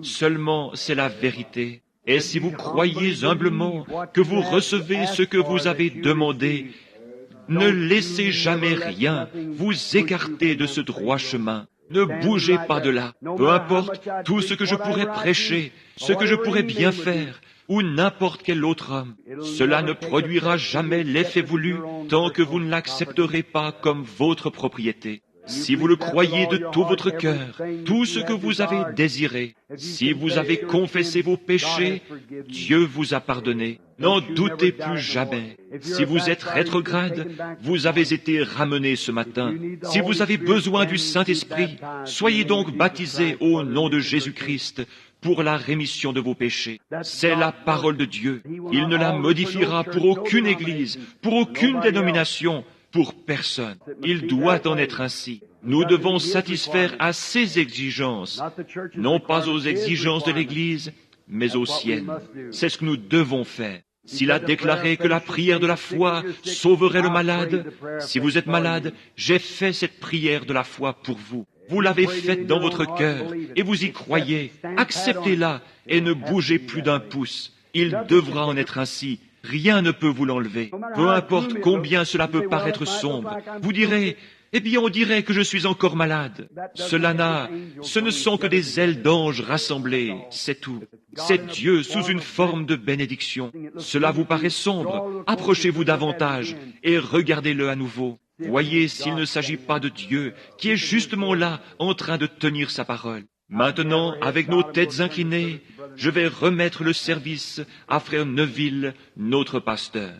seulement c'est la vérité. Et si vous croyez humblement que vous recevez ce que vous avez demandé, ne laissez jamais rien vous écarter de ce droit chemin. Ne bougez pas de là. Peu importe tout ce que je pourrais prêcher, ce que je pourrais bien faire, ou n'importe quel autre homme. Cela ne produira jamais l'effet voulu tant que vous ne l'accepterez pas comme votre propriété. Si vous le croyez de tout votre cœur, tout ce que vous avez désiré, si vous avez confessé vos péchés, Dieu vous a pardonné. N'en doutez plus jamais. Si vous êtes rétrograde, vous avez été ramené ce matin. Si vous avez besoin du Saint-Esprit, soyez donc baptisés au nom de Jésus-Christ pour la rémission de vos péchés. C'est la parole de Dieu. Il ne la modifiera pour aucune église, pour aucune dénomination, pour personne. Il doit en être ainsi. Nous devons satisfaire à ses exigences, non pas aux exigences de l'Église, mais aux siennes. C'est ce que nous devons faire. S'il a déclaré que la prière de la foi sauverait le malade, si vous êtes malade, j'ai fait cette prière de la foi pour vous. Vous l'avez faite dans votre cœur et vous y croyez. Acceptez-la et ne bougez plus d'un pouce. Il devra en être ainsi. Rien ne peut vous l'enlever. Peu importe combien cela peut paraître sombre. Vous direz, eh bien on dirait que je suis encore malade. Ce ne sont que des ailes d'anges rassemblées, c'est tout. C'est Dieu sous une forme de bénédiction. Cela vous paraît sombre. Approchez-vous davantage et regardez-le à nouveau. Voyez s'il ne s'agit pas de Dieu qui est justement là en train de tenir sa parole. Maintenant, avec nos têtes inclinées, je vais remettre le service à Frère Neville, notre pasteur.